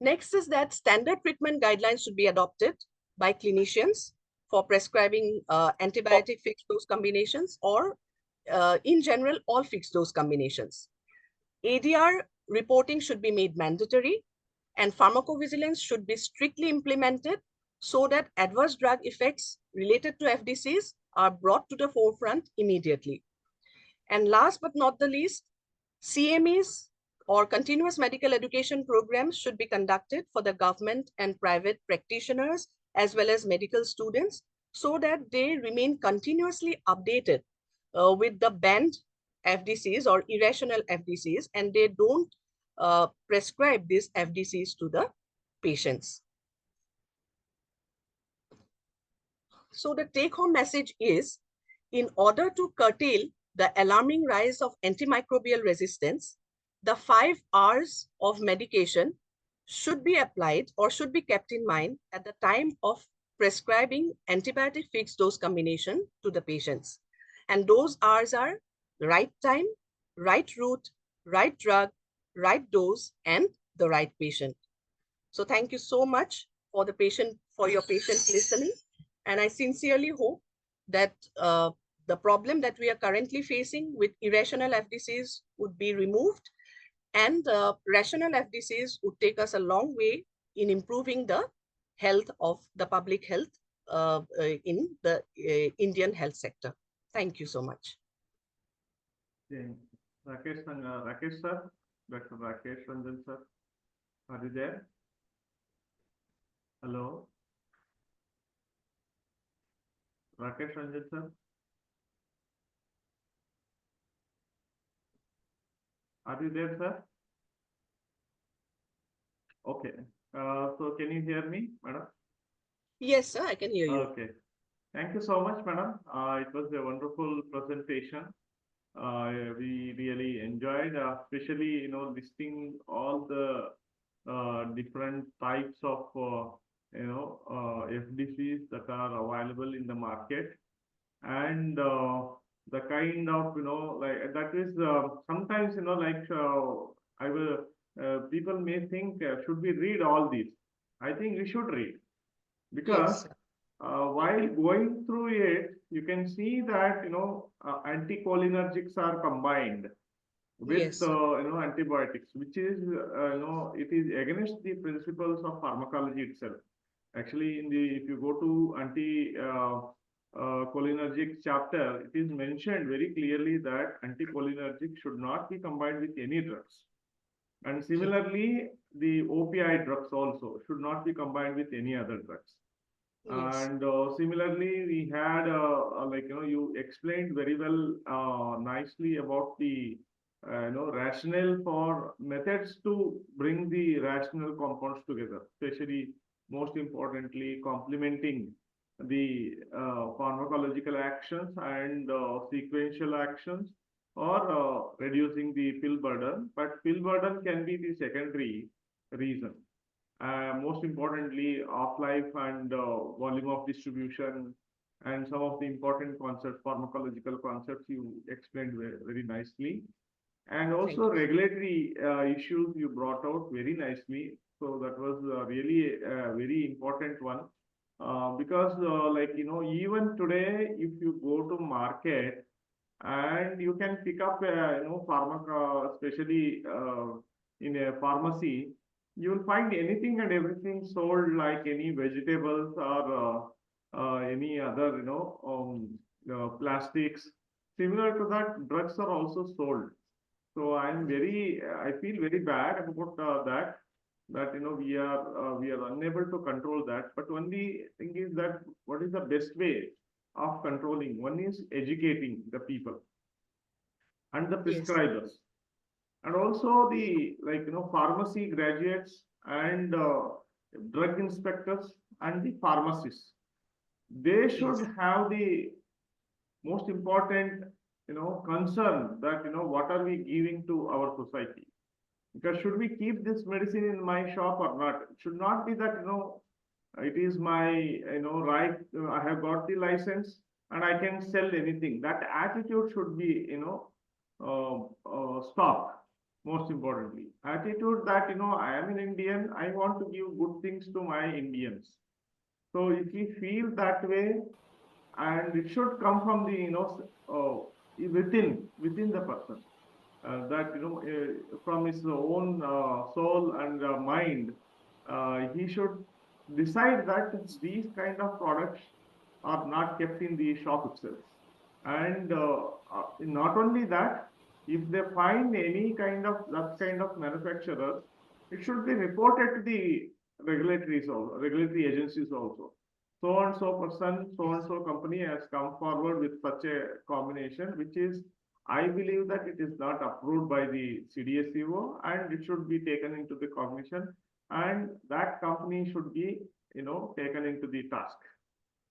Next is that standard treatment guidelines should be adopted by clinicians for prescribing antibiotic fixed dose combinations, or in general, all fixed dose combinations. ADR reporting should be made mandatory, and pharmacovigilance should be strictly implemented so that adverse drug effects related to FDCs are brought to the forefront immediately. And last but not the least, CMEs or continuous medical education programs should be conducted for the government and private practitioners as well as medical students so that they remain continuously updated with the banned FDCs or irrational FDCs, and they don't prescribe these FDCs to the patients. So the take-home message is, in order to curtail the alarming rise of antimicrobial resistance, the 5 R's of medication should be applied or should be kept in mind at the time of prescribing antibiotic fixed dose combination to the patients. And those R's are right time, right route, right drug, right dose, and the right patient. So thank you so much for your patient listening. And I sincerely hope that the problem that we are currently facing with irrational FDCs would be removed, and rational FDCs would take us a long way in improving the health of the public health in the Indian health sector. Thank you so much. Rakesh sir, Dr. Rakesh Ranjan sir, are you there? Hello? Rakesh Ranjan sir? Are you there, sir? Okay. So can you hear me, madam? Yes, sir, I can hear you. Okay. Thank you so much, madam. It was a wonderful presentation. We really enjoyed, especially, listing all the different types of, FDCs that are available in the market. And the kind of, like that is sometimes, I will, people may think, should we read all these? I think we should read, because Yes. While going through it, you can see that, anticholinergics are combined with, Yes. Antibiotics, which is, it is against the principles of pharmacology itself. Actually, if you go to cholinergic chapter, it is mentioned very clearly that anticholinergic should not be combined with any drugs. And similarly, the opioid drugs also should not be combined with any other drugs. Yes. And similarly, we had you explained very well nicely about the rationale for methods to bring the rational compounds together, especially most importantly complementing the pharmacological actions and sequential actions, or reducing the pill burden. But pill burden can be the secondary reason. Most importantly, off-life and volume of distribution, and some of the important concepts, pharmacological concepts you explained very nicely. And also regulatory issues you brought out very nicely. So that was really a very important one. Because even today, if you go to market and you can pick up, pharmaca, especially in a pharmacy, you will find anything and everything sold, like any vegetables or any other, plastics. Similar to that, drugs are also sold. So I feel very bad about that we are unable to control that. But only thing is that what is the best way of controlling? One is educating the people and the Yes. prescribers, and also the pharmacy graduates and drug inspectors and the pharmacists. They should Yes. have the most important concern that what are we giving to our society, because should we keep this medicine in my shop or not? It should not be that it is my right, I have got the license and I can sell anything. That attitude should be stopped. Most importantly, attitude that I am an Indian, I want to give good things to my Indians. So if we feel that way, and it should come from the within the person, that from his own soul and mind, he should decide that these kind of products are not kept in the shop itself. And not only that, if they find any kind of that kind of manufacturer, it should be reported to the regulatory agencies also. So and so person, so and so company has come forward with such a combination, which is, I believe that it is not approved by the CDSCO, and it should be taken into the cognition, and that company should be taken into the task.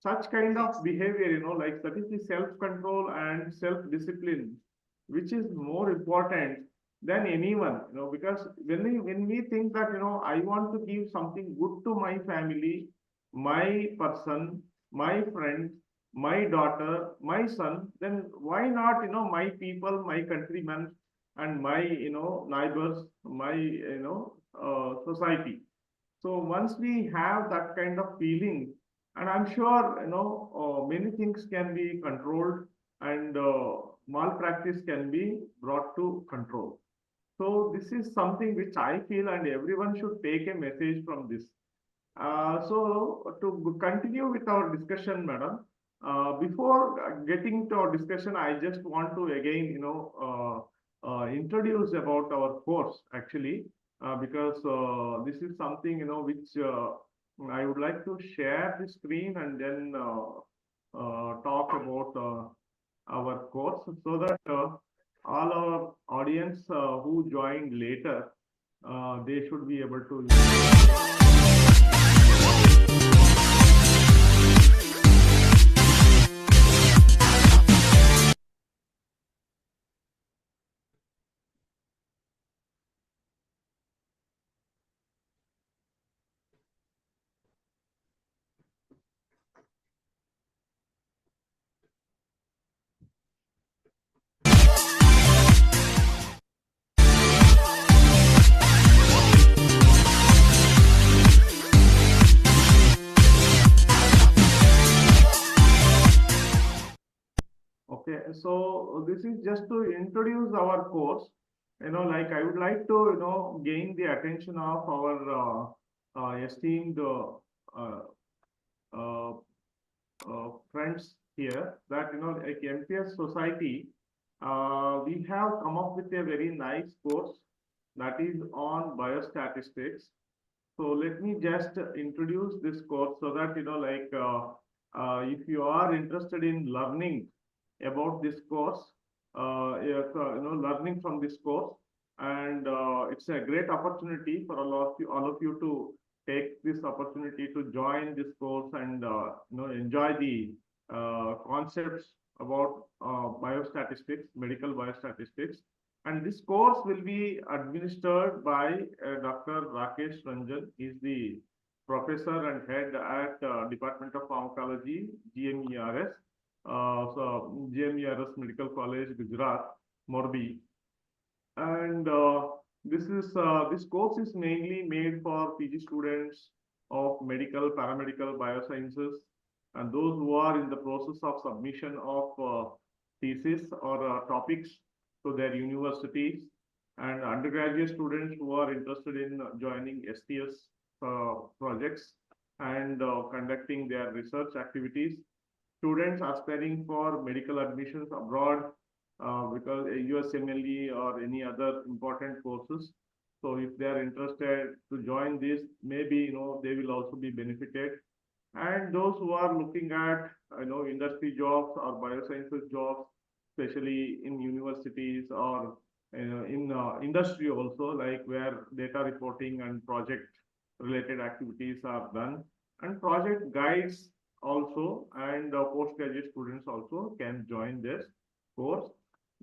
Such kind Yes. of behavior, like that is the self-control and self-discipline, which is more important than anyone, because when we think that I want to give something good to my family, my person, my friend, my daughter, my son, then why not my people, my countrymen, and my neighbors, my society. So once we have that kind of feeling, and I'm sure many things can be controlled, and malpractice can be brought to control. So this is something which I feel, and everyone should take a message from this. So to continue with our discussion, madam, before getting to our discussion, I just want to again, introduce about our course actually, because this is something which I would like to share the screen and then talk about our course, so that all our audience who joined later, they should be able to. Okay, so this is just to introduce our course. Like I would like to, gain the attention of our esteemed uh, uh, friends here, that, like MPS Society, we have come up with a very nice course that is on biostatistics. So let me just introduce this course so that if you are interested in learning about this course, learning from this course, and it's a great opportunity for all of you to take this opportunity to join this course and enjoy the concepts about biostatistics, medical biostatistics. And this course will be administered by Dr. Rakesh Ranjan. He is the professor and head at Department of Pharmacology, GMERS. GMERS Medical College, Gujarat, Morbi. And this course is mainly made for PG students of medical, paramedical, biosciences, and those who are in the process of submission of thesis or topics to their universities, and undergraduate students who are interested in joining STS projects and conducting their research activities. Students aspiring for medical admissions abroad because a USMLE or any other important courses. So if they are interested to join this, maybe they will also be benefited. And those who are looking at industry jobs or biosciences jobs, especially in universities or in industry also, like where data reporting and project related activities are done, and project guides also, and postgraduate students also can join this course.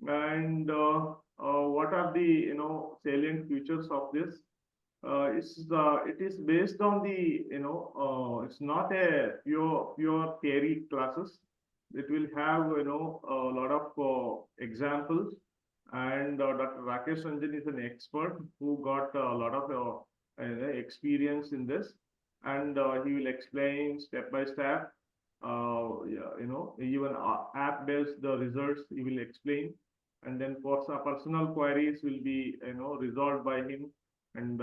And what are the salient features of this? It is based on the it's not a pure theory classes. It will have a lot of examples, and Dr. Rakesh Ranjan is an expert who got a lot of experience in this, and he will explain step by step. Yeah, even app based the results he will explain, and then for some personal queries will be resolved by him, and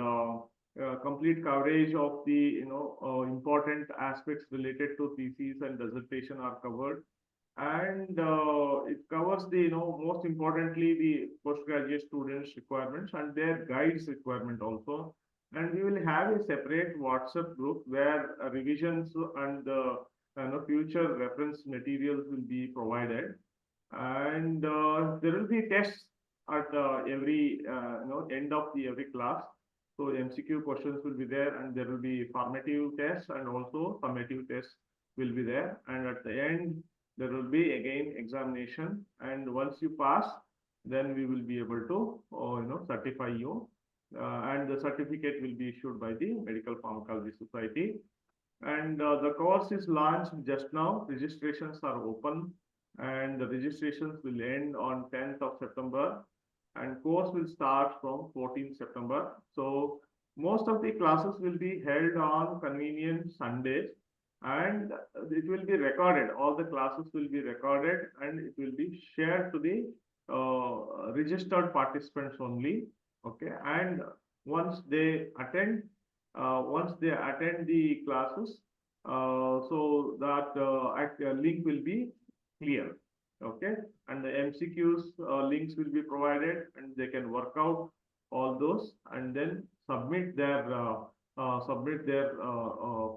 complete coverage of the important aspects related to thesis and dissertation are covered, and it covers the most importantly the postgraduate students requirements and their guides requirement also. And we will have a separate WhatsApp group where revisions and future reference materials will be provided, and there will be tests at every end of the every class. So MCQ questions will be there, and there will be formative tests and also summative tests will be there. And at the end, there will be again examination. And once you pass, then we will be able to certify you, and the certificate will be issued by the Medical Pharmacology Society. And the course is launched just now. Registrations are open, and the registrations will end on 10th of September, and course will start from 14th September. So most of the classes will be held on convenient Sundays, and it will be recorded. All the classes will be recorded, and it will be shared to the registered participants only. Okay, and once they attend, the classes, so that link will be clear. Okay, and the MCQs links will be provided, and they can work out all those and then submit their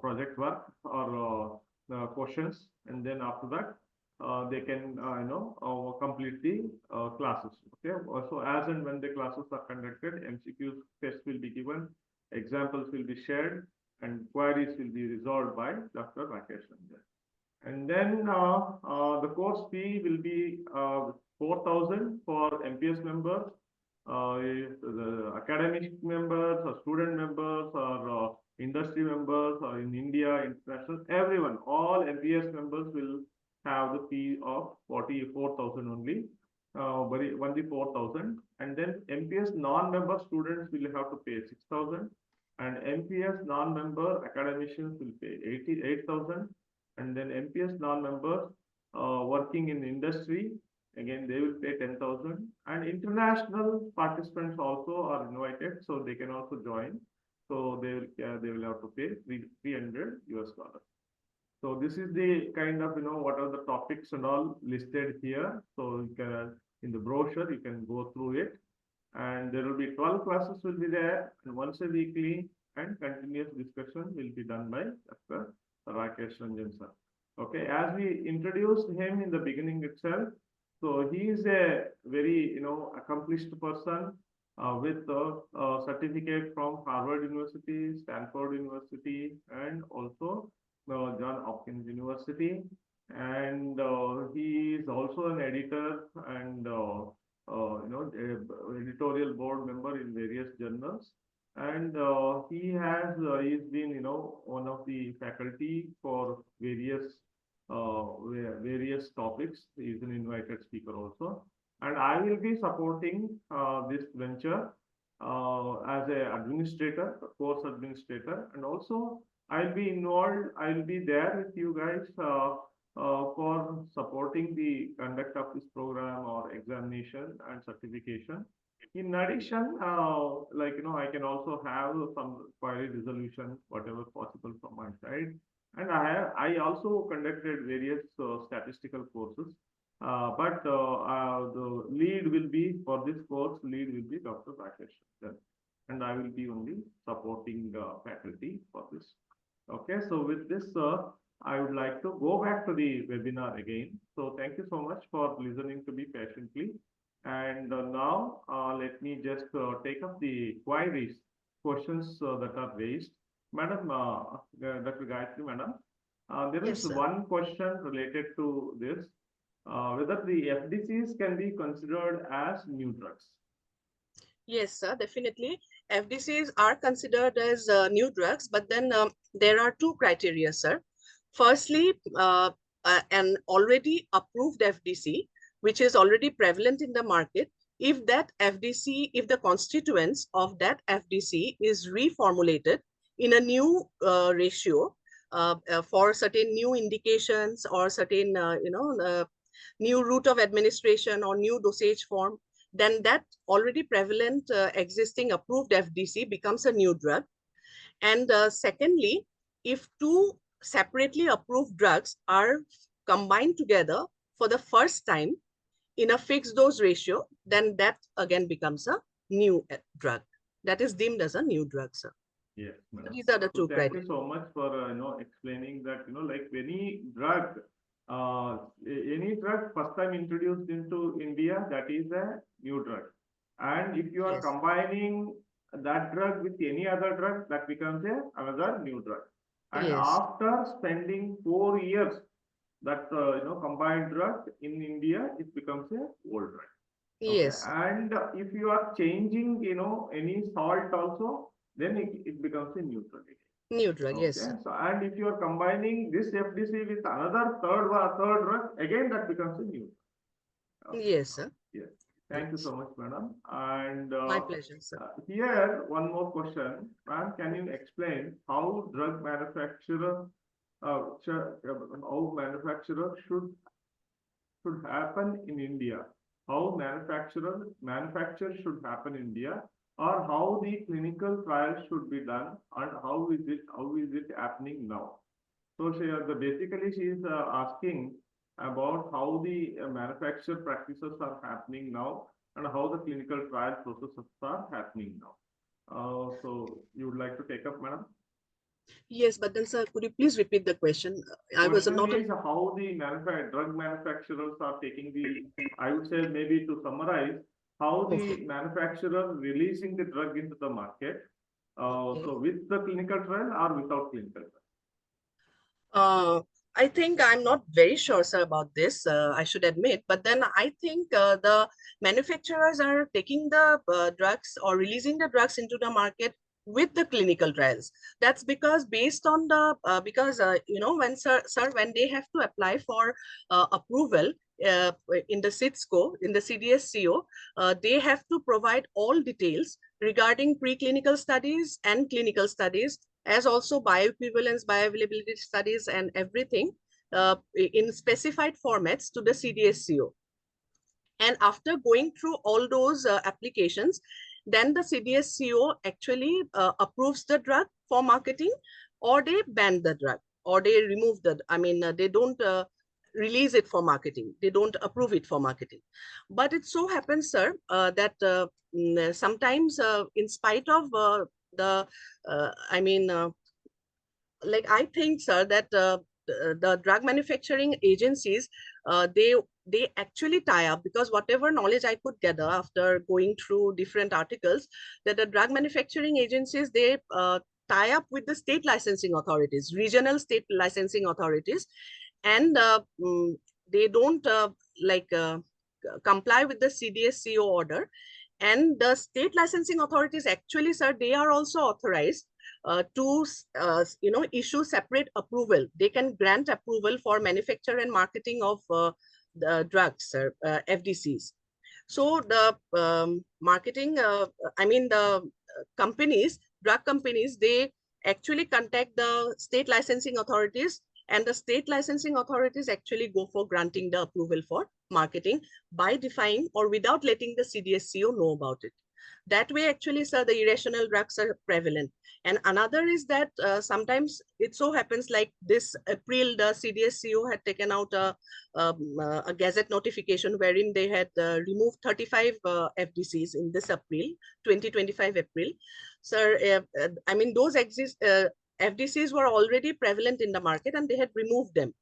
project work or questions, and then after that they can complete the classes. Okay, so as and when the classes are conducted, MCQ tests will be given, examples will be shared, and queries will be resolved by Dr. Rakesh Ranjan. And then the course fee will be 4,000 for MPS members, the academic members or student members or industry members or in India, international, everyone, all MPS members will have the fee of 44,000 only, only 4,000. And then MPS non-member students will have to pay 6,000, and MPS non-member academicians will pay 8,000, and then MPS non-members working in industry, again they will pay 10,000, and international participants also are invited, so they can also join. So they will have to pay $300. So this is the kind of what are the topics and all listed here. So you can in the brochure you can go through it. And there will be 12 classes will be there, and once a weekly and continuous discussion will be done by Dr. Rakesh Ranjan sir. Okay, as we introduced him in the beginning itself, so he is a very accomplished person with a certificate from Harvard University, Stanford University, and also John Hopkins University. And he is also an editor and editorial board member in various journals. And he's been one of the faculty for uh, various topics. He's an invited speaker also, and I will be supporting this venture as a administrator, course administrator, and also I'll be involved. I'll be there with you guys for supporting the conduct of this program or examination and certification. In addition, I can also have some query resolution, whatever possible from my side. And I also conducted various statistical courses. But the lead will be for this course. Lead will be Dr. Rakesh, and I will be only supporting faculty for this. Okay, so with this, I would like to go back to the webinar again. So thank you so much for listening to me patiently. And now let me just take up the queries, questions that are raised. Madam, Dr. Gayatri, madam, there Yes, is sir. one question related to this, whether the FDCs can be considered as new drugs. Yes, sir, definitely. FDCs are considered as new drugs, but then there are two criteria, sir. Firstly, an already approved FDC, which is already prevalent in the market, if that FDC, if the constituents of that FDC is reformulated in a new ratio for certain new indications or certain, new route of administration or new dosage form, then that already prevalent existing approved FDC becomes a new drug. And secondly, if two separately approved drugs are combined together for the first time in a fixed dose ratio, then that again becomes a new drug. That is deemed as a new drug, sir. Yes, madam. These are the So two thank criteria. you so much for explaining that like any drug, any drug first time introduced into India, that is a new drug, and if you are Yes. combining that drug with any other drug, that becomes another new drug. And Yes. after spending 4 years, that combined drug in India, it becomes a old drug. Okay, Yes. and if you are changing, any salt also, then it becomes a neutral again. New drug. Yes, Okay, sir. so and if you are combining this FDC with another third drug, again that becomes a new drug. Okay. Yes, sir. Yes. Thank you Yes. so much, madam. And My pleasure, sir. here one more question, ma'am. Can you explain how drug manufacturer, how manufacturer should happen in India, how manufacture should happen in India, or how the clinical trials should be done, and how is it happening now? So basically she is asking about how the manufacture practices are happening now and how the clinical trial processes are happening now. So you would like to take up, madam? Yes, but then, sir, could you please repeat the question? I was Question not. is how the drug manufacturers are taking I would say maybe to summarize, how Okay. the manufacturer releasing the drug into the market. Okay. So with the clinical trial or without clinical trial? I think I'm not very sure, sir, about this, I should admit. But then I think the manufacturers are taking the drugs or releasing the drugs into the market with the clinical trials. That's because based on the, when they have to apply for approval in the CITSCO, in the CDSCO, they have to provide all details regarding preclinical studies and clinical studies, as also bioequivalence, bioavailability studies, and everything in specified formats to the CDSCO. And after going through all those applications, then the CDSCO actually approves the drug for marketing, or they ban the drug, or they remove the, they don't release it for marketing. They don't approve it for marketing. But it so happens, sir, that sometimes in spite of the, I mean, like I think, sir, that the drug manufacturing agencies, they actually tie up, because whatever knowledge I could gather after going through different articles, that the drug manufacturing agencies, they tie up with the state licensing authorities, regional state licensing authorities, and they don't like comply with the CDSCO order. And the state licensing authorities actually, sir, they are also authorized to issue separate approval. They can grant approval for manufacture and marketing of the drugs, sir, FDCs. So the marketing, I mean the companies, drug companies, they actually contact the state licensing authorities, and the state licensing authorities actually go for granting the approval for marketing by defying or without letting the CDSCO know about it. That way, actually, sir, the irrational drugs are prevalent. And another is that sometimes it so happens, like this April, the CDSCO had taken out a gazette notification wherein they had removed 35 FDCs in this April, 2025 April. Sir, I mean, those FDCs were already prevalent in the market and they had removed them.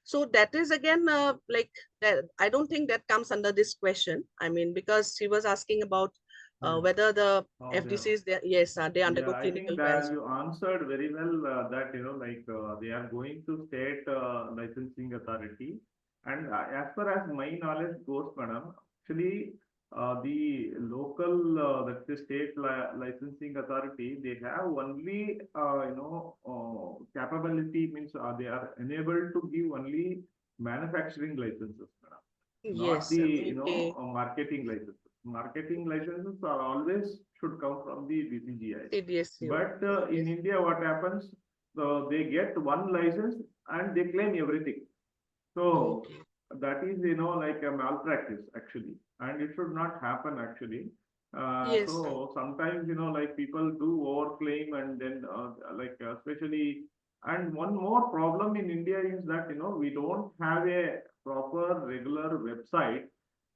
So that is again like that. I don't think that comes under this question. I mean, because he was asking about whether the FDCs, yes, they undergo I clinical think trials. that you answered very well that they are going to state licensing authority, and as far as my knowledge goes, madam, actually the local that's the state licensing authority, they have only capability, means they are enabled to give only manufacturing licenses, madam, not Yes, the okay. marketing licenses. Marketing licenses are always should come from the DCGI. CDSCO. But in Okay. India, what happens? They get one license and they claim everything. So Okay. that is, like a malpractice actually, and it should not happen actually. Yes, sir. So sometimes, like people do overclaim, and then especially, and one more problem in India is that, we don't have a proper regular website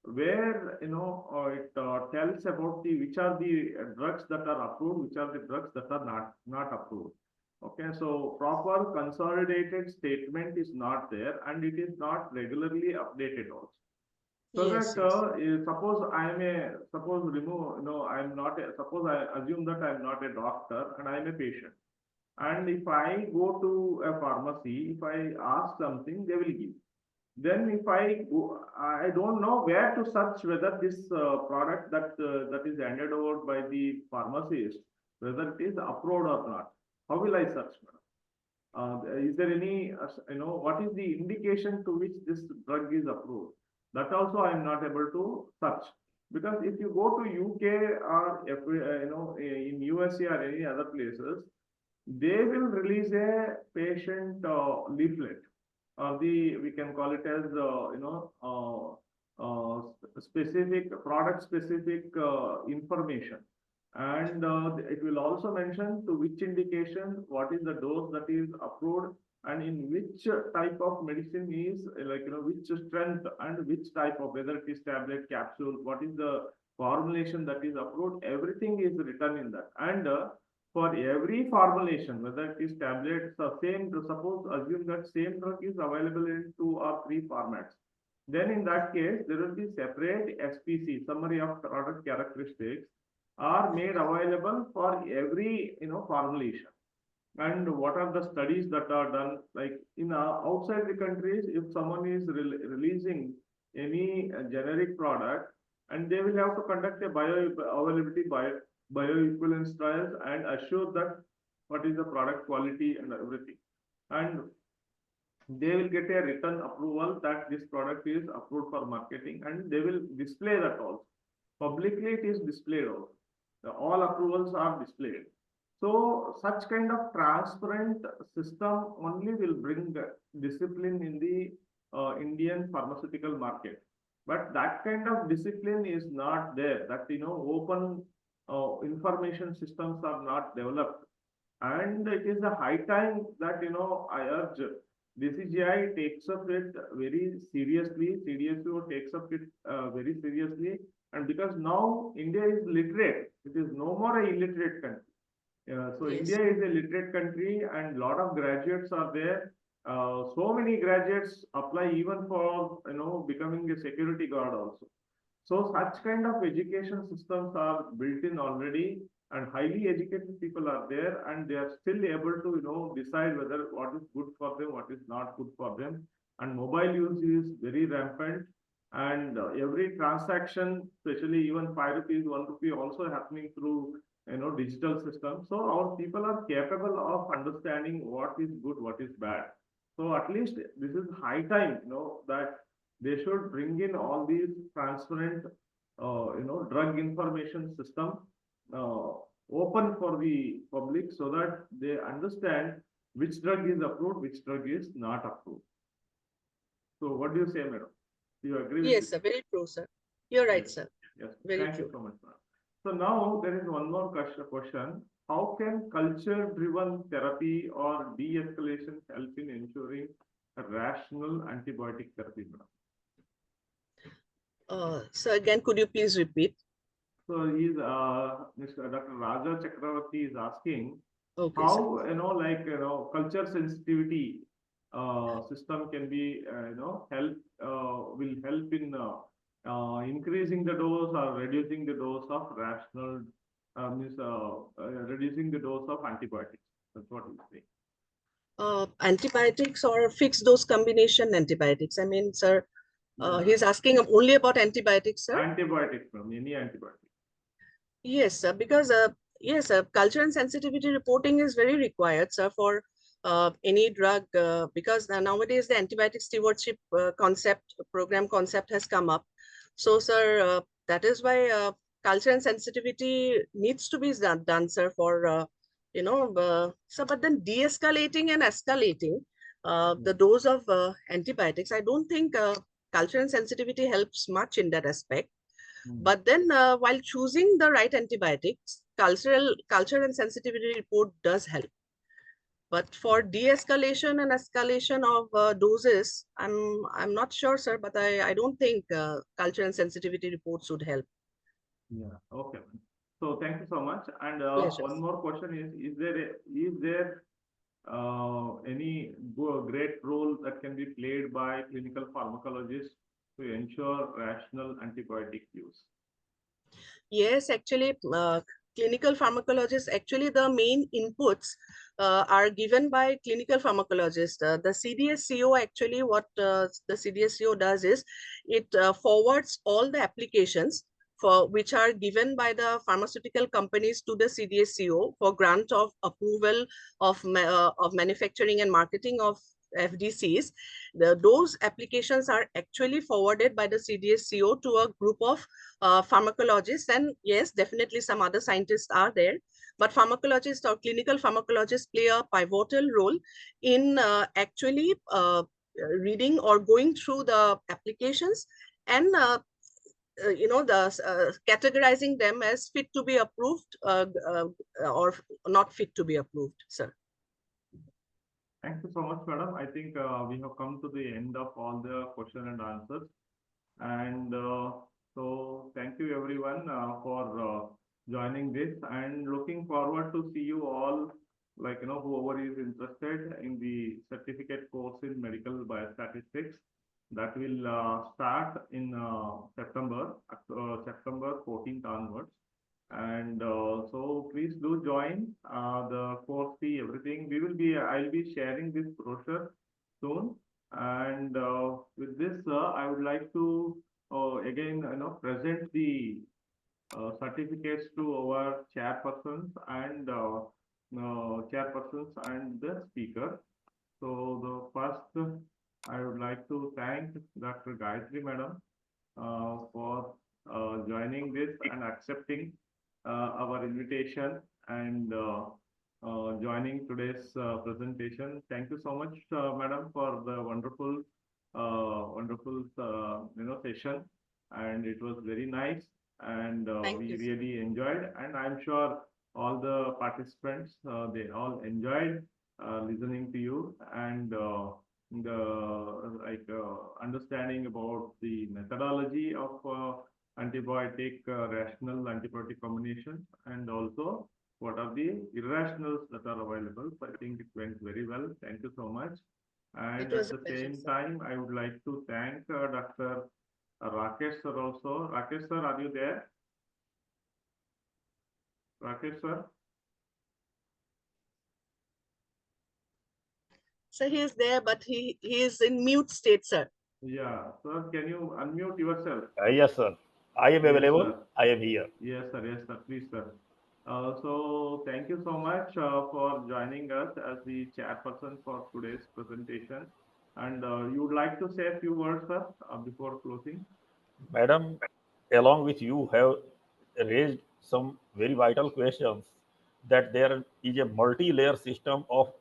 where, it tells about the which are the drugs that are approved, which are the drugs that are not approved. Okay, so proper consolidated statement is not there, and it is not regularly updated also. So Yes, that yes. suppose I am a suppose remove I am not a, suppose I assume that I am not a doctor and I am a patient, and if I go to a pharmacy, if I ask something, they will give. Then if I go, I don't know where to search whether this product that is handed over by the pharmacist, whether it is approved or not. How will I search, madam? Is there any, what is the indication to which this drug is approved? That also I am not able to search. Because if you go to UK or, in USA or any other places, they will release a patient leaflet, or we can call it as specific product specific information, and it will also mention to which indication, what is the dose that is approved, and in which type of medicine is, which strength and which type of, whether it is tablet, capsule, what is the formulation that is approved, everything is written in that. And for every formulation, whether it is tablets or same, suppose assume that same drug is available in 2 or 3 formats, then in that case, there will be separate SPC, summary of product characteristics, are made available for every, formulation. And what are the studies that are done, like in outside the countries, if someone is releasing any generic product, and they will have to conduct a bioavailability, bioequivalence trials, and assure that what is the product quality and everything, and they will get a written approval that this product is approved for marketing, and they will display that also publicly. It is displayed also, all approvals are displayed. So such kind of transparent system only will bring discipline in the Indian pharmaceutical market. But that kind of discipline is not there. That, open information systems are not developed, and it is a high time that, I urge DCGI takes up it very seriously. CDSO takes up it very seriously, and because now India is literate, it is no more a illiterate country. So Yes. India is a literate country, and lot of graduates are there. So many graduates apply even for becoming a security guard also. So such kind of education systems are built in already, and highly educated people are there, and they are still able to decide whether what is good for them, what is not good for them. And mobile use is very rampant, and every transaction, especially even 5 rupees, 1 rupee, also happening through digital system. So our people are capable of understanding what is good, what is bad. So at least this is high time, that they should bring in all these transparent, drug information system, uh, open for the public so that they understand which drug is approved, which drug is not approved. So what do you say, madam? Do you agree with Yes, this? sir. Very true, sir. You're right, Yes. sir. Yes. Very Thank you true. so much, madam. So now there is one more question. How can culture-driven therapy or de-escalation help in ensuring a rational antibiotic therapy, madam? So again, could you please repeat? So Mr. Dr. Raja Chakravarti is asking Okay, sir. how culture sensitivity system can be help will help in increasing the dose or reducing the dose of rational means reducing the dose of antibiotics. That's what he's saying. Antibiotics or fixed dose combination antibiotics. I mean, sir, Yeah, he's asking only about antibiotics, sir. antibiotics from any antibiotic. Yes, sir, because yes, culture and sensitivity reporting is very required, sir, for any drug because nowadays the antibiotic stewardship program concept has come up. So, sir, that is why culture and sensitivity needs to be done, sir, for so. But then de-escalating and escalating the dose of antibiotics, I don't think culture and sensitivity helps much in that aspect. But then while choosing the right antibiotics, culture and sensitivity report does help. But for de-escalation and escalation of doses, I'm not sure, sir, but I don't think culture and sensitivity reports would help. Yeah. Okay. So thank you so much. And Pleasure. one more question is there any great role that can be played by clinical pharmacologists to ensure rational antibiotic use? Yes, actually, clinical pharmacologists, actually the main inputs are given by clinical pharmacologists. The CDSCO, actually what the CDSCO does is it forwards all the applications for which are given by the pharmaceutical companies to the CDSCO for grant of approval of manufacturing and marketing of FDCs. Those applications are actually forwarded by the CDSCO to a group of pharmacologists, and yes, definitely some other scientists are there, but pharmacologists or clinical pharmacologists play a pivotal role in actually reading or going through the applications and categorizing them as fit to be approved or not fit to be approved, sir. Thank you so much, madam. I think we have come to the end of all the question and answers. And so thank you everyone for joining this, and looking forward to see you all, whoever is interested in the certificate course in medical biostatistics that will start in September 14th onwards. And so please do join the course fee, everything. I'll be sharing this brochure soon. And with this, I would like to again, present the certificates to our chairpersons and the speaker. So the first, I would like to thank Dr. Gayatri madam for joining this and accepting our invitation and joining today's presentation. Thank you so much, madam, for the wonderful session, and it was very nice, and Thank we you, sir. really enjoyed, and I'm sure all the participants they all enjoyed listening to you, and the understanding about the methodology of antibiotic rational antibiotic combination, and also what are the irrationals that are available. So I think it went very well. Thank you so much. It And was at a the pleasure, same sir. time, I would like to thank Dr. Rakesh sir also. Rakesh sir, are you there? Rakesh sir? So he is there, but he is in mute state, sir. Yeah, sir, can you unmute yourself? Yes, sir. I am Yes, available. sir. I am here. Yes, sir. Yes, sir. Please, sir. So thank you so much for joining us as the chairperson for today's presentation. And you would like to say a few words, sir, before closing? Madam, along with you, have raised some very vital questions that there is a multi-layer system of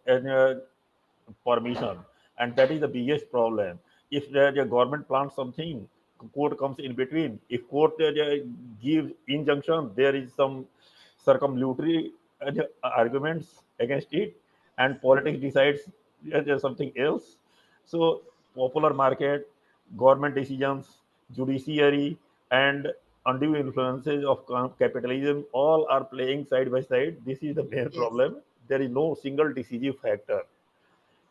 permission, and that is the biggest problem. If the government plans something, court comes in between. If court gives injunction, there is some circumlocutory arguments against it, and politics decides something else. So popular market, government decisions, judiciary, and undue influences of capitalism all are playing side by side. This is the main Yes, problem. There is no single decisive factor.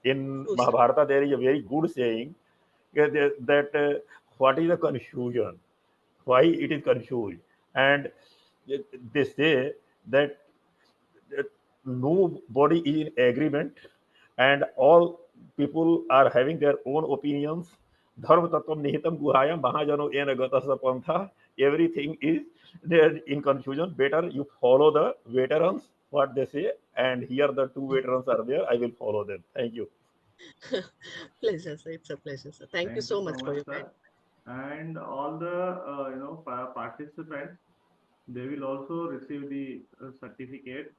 In true, sir. Mahabharata, there is a very good saying that what is the confusion? Why it is confused? And they say that nobody is in agreement, and all people are having their own opinions. Dharma tattvam nihitam guhayam mahajano ena gatasa pantha. Everything is there in confusion. Better you follow the veterans, what they say, and here the two veterans are there. I will follow them. Thank you. Pleasure, sir. It's a pleasure, sir. Thank you Thank you so so much for much, your kind. sir. And all the participants, they will also receive the certificate.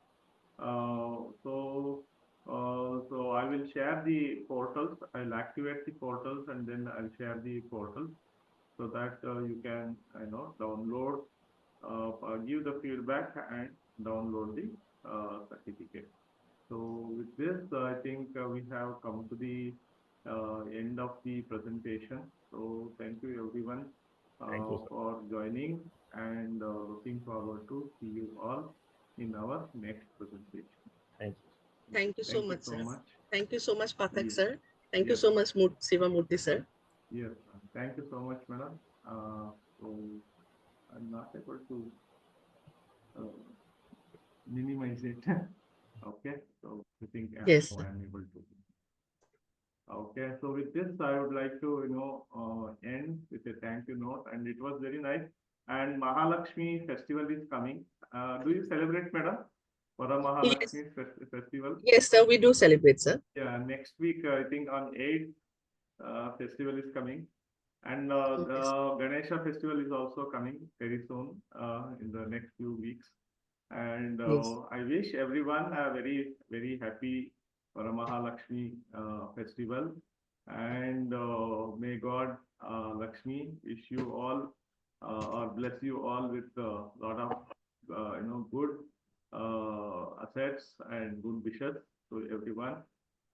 So, so I will share the portals. I'll activate the portals and then I'll share the portals so that you can, download, give the feedback and download the certificate. So with this, I think we have come to the end of the presentation. So thank you everyone Thank you, sir. for joining, and looking forward to see you all in our next presentation. Thank you. Thank you so Thank you much, so sir. much. Thank you so much, Pathak, Yes, sir. Thank you yes, so much, Siva Murthy, sir. yes. Thank you so much, madam. So I'm not able to uh, minimize it. Okay, so I think Yes, now sir. I'm able to. Okay, so with this, I would like to, end with a thank you note, and it was very nice. And Mahalakshmi festival is coming. Do you celebrate, madam, for a Yes, Mahalakshmi festival? yes, sir. We do celebrate, sir. Yeah, next week, I think on 8th, festival is coming. And Yes, the Ganesha festival is also coming very soon, in the next few weeks. And yes, I wish everyone a very, very happy Varamahalakshmi festival. And may God Lakshmi wish you all or bless you all with a lot of good assets and good wishes to everyone.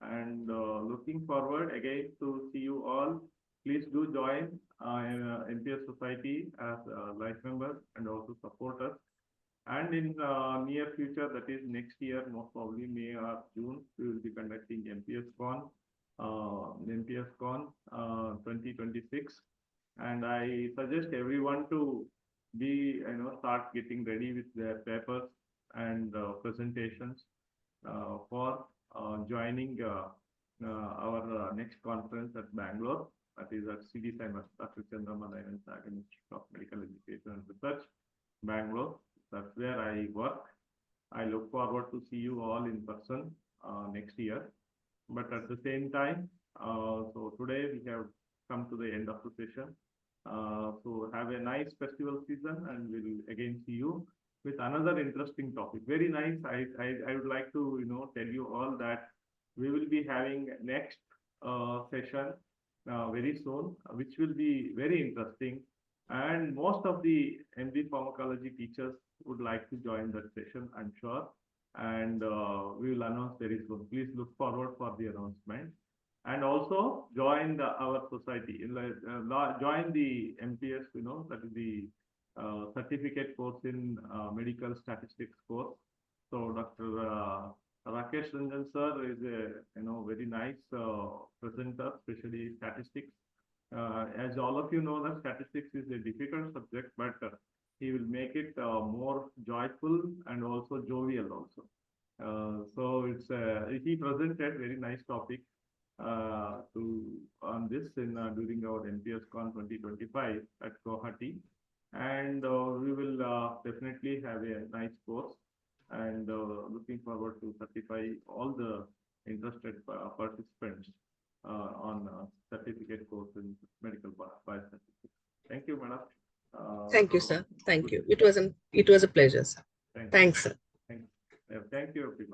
And looking forward again to see you all. Please do join NPS Society as life members and also support us. And in near future, that is next year, most probably May or June, we will be conducting MPS Con 2026. And I suggest everyone to be, start getting ready with their papers and presentations for joining our next conference at Bangalore. That is at CD Simon, Dr. Chandramanayan Sagan Institute of Medical Education and Research, Bangalore. That's where I work. I look forward to see you all in person next year. But at the same time, so today we have come to the end of the session. So have a nice festival season, and we'll again see you with another interesting topic. Very nice. I would like to tell you all that we will be having next session very soon, which will be very interesting. And most of the MD pharmacology teachers would like to join that session, I'm sure. And we will announce very soon. Please look forward for the announcement. and also join our society. Join the MTS, that is the certificate course in medical statistics course. So Dr. Rakesh Ranjan sir is a very nice presenter, especially statistics. As all of you know, that statistics is a difficult subject, but he will make it more joyful and also jovial also. So he presented very nice topic on this during our NPS Con 2025 at Guwahati, and we will definitely have a nice course, and looking forward to certify all the interested participants on certificate course in medical biostatistics. Thank you, madam. Thank you, sir. Thank you. It was a pleasure, sir. Thank you. Thanks, sir. Thank you, everyone.